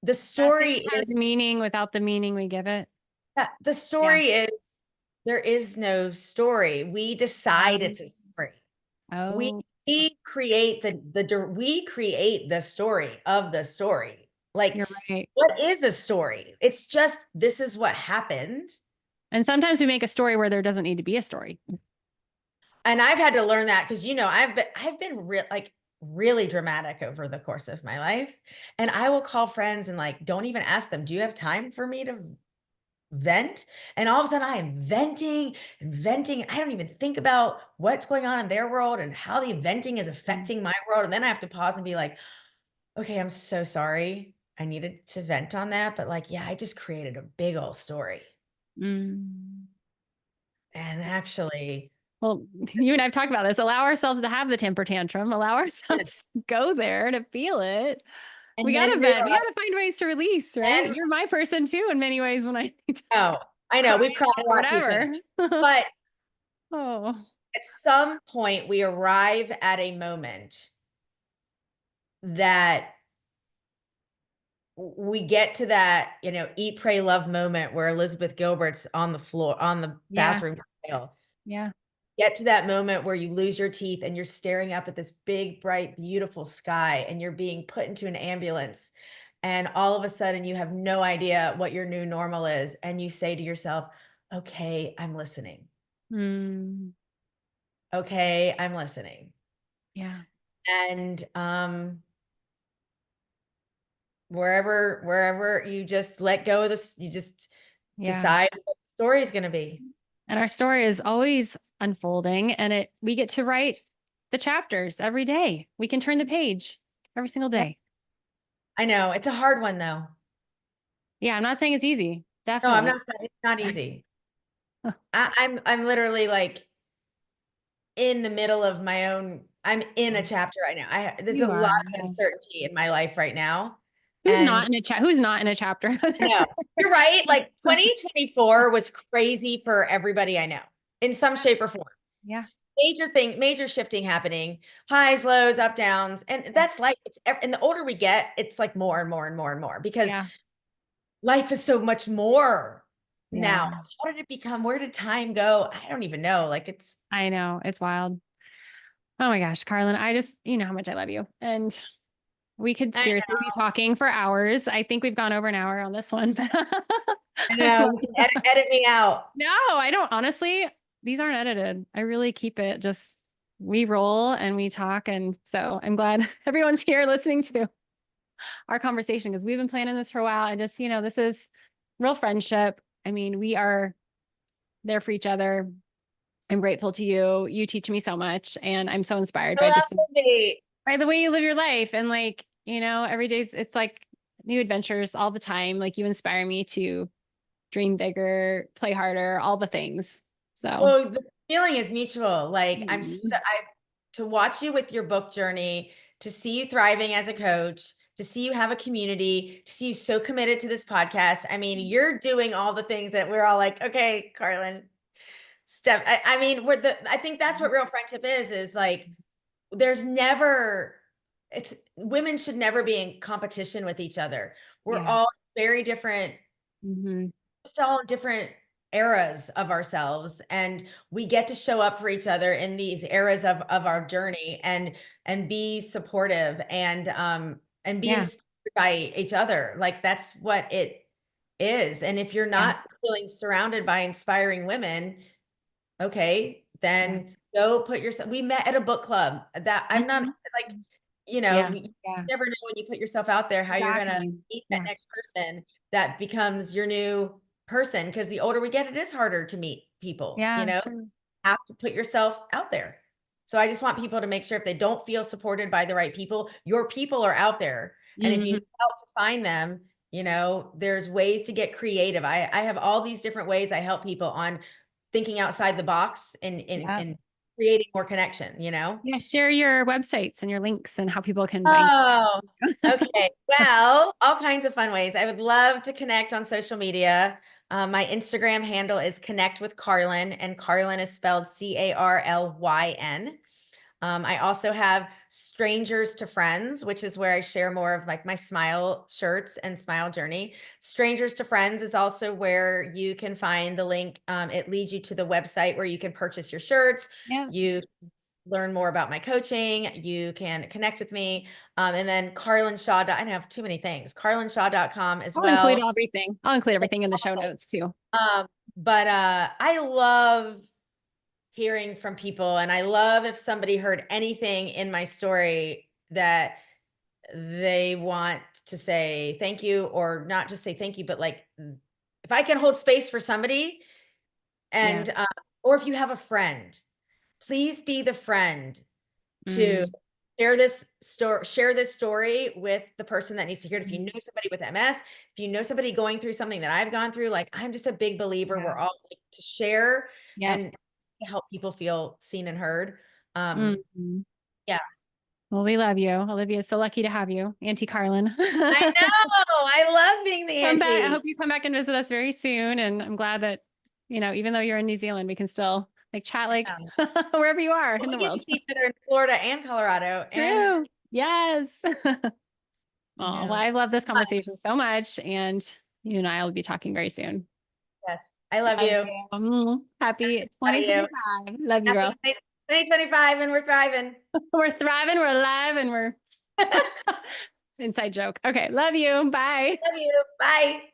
[SPEAKER 2] the
[SPEAKER 1] Nothing
[SPEAKER 2] story
[SPEAKER 1] has
[SPEAKER 2] is,
[SPEAKER 1] meaning without the meaning we give it.
[SPEAKER 2] yeah, the
[SPEAKER 1] Yeah.
[SPEAKER 2] story is there is no story. We decide
[SPEAKER 1] Um,
[SPEAKER 2] it's a story. We
[SPEAKER 1] oh,
[SPEAKER 2] we create we create the story of the story. Like,
[SPEAKER 1] you're right.
[SPEAKER 2] what is a story? It's just this is what happened.
[SPEAKER 1] And sometimes we make a story where there doesn't need to be a story.
[SPEAKER 2] And I've had to learn that because I've been like really dramatic over the course of my life. And I will call friends and like don't even ask them, do you have time for me to vent? And all of a sudden I am venting and venting. I don't even think about what's going on in their world and how the venting is
[SPEAKER 1] Mm.
[SPEAKER 2] affecting my world. And then I have to pause and be like, okay, I'm so sorry. I needed to vent on that. But like, yeah, I just created a big old story.
[SPEAKER 1] Mm.
[SPEAKER 2] And actually,
[SPEAKER 1] Well, you and I've talked about this. Allow ourselves to have the temper tantrum, allow ourselves to go there to feel it. We
[SPEAKER 2] and
[SPEAKER 1] got
[SPEAKER 2] then
[SPEAKER 1] to vent. We got
[SPEAKER 2] realize,
[SPEAKER 1] to find ways to release, right?
[SPEAKER 2] and
[SPEAKER 1] You're my person too, in many ways when I need to
[SPEAKER 2] oh, I
[SPEAKER 1] cry
[SPEAKER 2] know we've cried
[SPEAKER 1] out
[SPEAKER 2] a
[SPEAKER 1] or
[SPEAKER 2] lot to each other.
[SPEAKER 1] whatever.
[SPEAKER 2] But
[SPEAKER 1] Oh,
[SPEAKER 2] at some point, we arrive at a moment that we get to that, eat, pray, love moment where Elizabeth Gilbert's on the floor, on the
[SPEAKER 1] yeah.
[SPEAKER 2] bathroom tile.
[SPEAKER 1] Yeah.
[SPEAKER 2] Get to that moment where you lose your teeth and you're staring up at this big, bright, beautiful sky and you're being put into an ambulance. And all of a sudden, you have no idea what your new normal is. And you say to yourself, okay, I'm listening.
[SPEAKER 1] Mm,
[SPEAKER 2] Okay, I'm listening.
[SPEAKER 1] yeah.
[SPEAKER 2] And wherever you just let go of this, you just
[SPEAKER 1] Yeah.
[SPEAKER 2] decide what the story is going to be.
[SPEAKER 1] And our story is always unfolding and we get to write the chapters every day. We can turn the page every single
[SPEAKER 2] Yeah,
[SPEAKER 1] day.
[SPEAKER 2] I know it's a hard one though.
[SPEAKER 1] Yeah. I'm not saying it's easy.
[SPEAKER 2] No, I'm
[SPEAKER 1] Definitely.
[SPEAKER 2] not saying it's not easy. I'm literally like in the middle of my own. I'm in a chapter right now. There's a
[SPEAKER 1] You
[SPEAKER 2] lot
[SPEAKER 1] are.
[SPEAKER 2] of
[SPEAKER 1] Yeah.
[SPEAKER 2] uncertainty in my life right now,
[SPEAKER 1] Who's
[SPEAKER 2] and
[SPEAKER 1] not in a chat? Who's not in a chapter?
[SPEAKER 2] I know you're right. Like 2024 was crazy for everybody I know in some shape or form.
[SPEAKER 1] Yeah.
[SPEAKER 2] Major shifting happening, highs, lows, up, downs. And
[SPEAKER 1] Yeah.
[SPEAKER 2] that's like, and the older we get, it's like more and more and more and more because
[SPEAKER 1] Yeah.
[SPEAKER 2] life is so much more now.
[SPEAKER 1] Yeah.
[SPEAKER 2] How did it become? Where did time go? I don't even know. Like
[SPEAKER 1] I know. It's wild. Oh my gosh, Carlin, I just, you know how much I love you. And we could
[SPEAKER 2] I
[SPEAKER 1] seriously be talking for hours. I think we've gone over an hour on this one.
[SPEAKER 2] I know. You can edit me out.
[SPEAKER 1] No, I don't. Honestly, these aren't edited. I really keep it just we roll and we talk. And so I'm glad everyone's here listening to our conversation because we've been planning this for a while. And just, this is real friendship. I mean, we are there for each other. I'm grateful to you. You teach me so much. And I'm so inspired
[SPEAKER 2] I
[SPEAKER 1] by
[SPEAKER 2] love
[SPEAKER 1] just
[SPEAKER 2] Cindy.
[SPEAKER 1] by the way you live your life. And like, every day it's like new adventures all the time. Like you inspire me to dream bigger, play harder, all the things. So
[SPEAKER 2] Well, the feeling is mutual. Like
[SPEAKER 1] mm,
[SPEAKER 2] to watch you with your book journey, to see you thriving as a coach, to see you have a community, to see you so committed to this podcast. I mean, you're doing all the things that we're all like, okay, Carlyn, step. I mean, I think that's what real friendship is like there's never it's women should never be in competition with each other. We're
[SPEAKER 1] yeah.
[SPEAKER 2] all very different,
[SPEAKER 1] Hmm.
[SPEAKER 2] just all different. eras of ourselves, and we get to show up for each other in these eras of our journey, and be supportive, and be
[SPEAKER 1] Yeah.
[SPEAKER 2] inspired by each other. Like that's what it is. And if you're
[SPEAKER 1] Yeah.
[SPEAKER 2] not feeling surrounded by inspiring women, okay,
[SPEAKER 1] Yeah.
[SPEAKER 2] then go put yourself. We met at a book club. That I'm not
[SPEAKER 1] Mhm.
[SPEAKER 2] like,
[SPEAKER 1] Yeah.
[SPEAKER 2] you
[SPEAKER 1] Yeah.
[SPEAKER 2] never know when you put yourself out there how you're gonna
[SPEAKER 1] Exactly.
[SPEAKER 2] meet that
[SPEAKER 1] Yeah.
[SPEAKER 2] next person that becomes your new person. Because the older we get, it is harder to meet people,
[SPEAKER 1] Yeah. Sure.
[SPEAKER 2] have to put yourself out there. So I just want people to make sure if they don't feel supported by the right people, your people are out there. And if you
[SPEAKER 1] Mhm.
[SPEAKER 2] need help to find them, there's ways to get creative. I have all these different ways I help people on thinking outside the box, and
[SPEAKER 1] Yeah.
[SPEAKER 2] creating more connection.
[SPEAKER 1] Yeah. Share your websites and your links and how people can find
[SPEAKER 2] Oh,
[SPEAKER 1] you.
[SPEAKER 2] okay. Well, all kinds of fun ways. I would love to connect on social media. My Instagram handle is Connect with Carlyn, and Carlyn is spelled Carlyn. I also have Strangers to Friends, which is where I share more of like my smile shirts and smile journey. Strangers to Friends is also where you can find the link. It leads you to the website where you can purchase your shirts.
[SPEAKER 1] Yeah.
[SPEAKER 2] You learn more about my coaching. You can connect with me. And then Carlyn Shaw. I have too many things. CarlynShaw.com as
[SPEAKER 1] I'll include
[SPEAKER 2] well.
[SPEAKER 1] everything. I'll include everything in the show notes too.
[SPEAKER 2] But I love hearing from people, and I love if somebody heard anything in my story that they want to say thank you, or not just say thank you, but like if I can hold space for somebody,
[SPEAKER 1] Yeah.
[SPEAKER 2] and or if you have a friend, please be the friend to
[SPEAKER 1] Mm.
[SPEAKER 2] share this story with the person that needs to hear it. If you know somebody with MS, if you know somebody going through something that I've gone through, like I'm just a big believer.
[SPEAKER 1] Yeah.
[SPEAKER 2] We're all like, to share
[SPEAKER 1] Yep.
[SPEAKER 2] and help people feel seen and heard.
[SPEAKER 1] Mhm.
[SPEAKER 2] Yeah.
[SPEAKER 1] Well, we love you. Olivia is so lucky to have you, Auntie Carlin.
[SPEAKER 2] I know. I love being the
[SPEAKER 1] Come back. I hope
[SPEAKER 2] auntie.
[SPEAKER 1] you come back and visit us very soon. And I'm glad that, even though you're in New Zealand, we can still like chat like
[SPEAKER 2] Yeah.
[SPEAKER 1] wherever you are
[SPEAKER 2] Well,
[SPEAKER 1] in
[SPEAKER 2] we
[SPEAKER 1] the
[SPEAKER 2] get to
[SPEAKER 1] world.
[SPEAKER 2] see each other in Florida and Colorado. And
[SPEAKER 1] True. Yes.
[SPEAKER 2] I
[SPEAKER 1] Oh, well,
[SPEAKER 2] know.
[SPEAKER 1] I love this conversation so much. And you and I will be talking very soon.
[SPEAKER 2] Yes. I love
[SPEAKER 1] Love
[SPEAKER 2] you.
[SPEAKER 1] you.
[SPEAKER 2] I'm
[SPEAKER 1] Happy
[SPEAKER 2] so proud of you.
[SPEAKER 1] 2025. Love you,
[SPEAKER 2] Happy
[SPEAKER 1] girl.
[SPEAKER 2] 2025, and we're thriving.
[SPEAKER 1] We're thriving, we're alive, and we're inside joke. Okay. Love you. Bye.
[SPEAKER 2] Love you. Bye.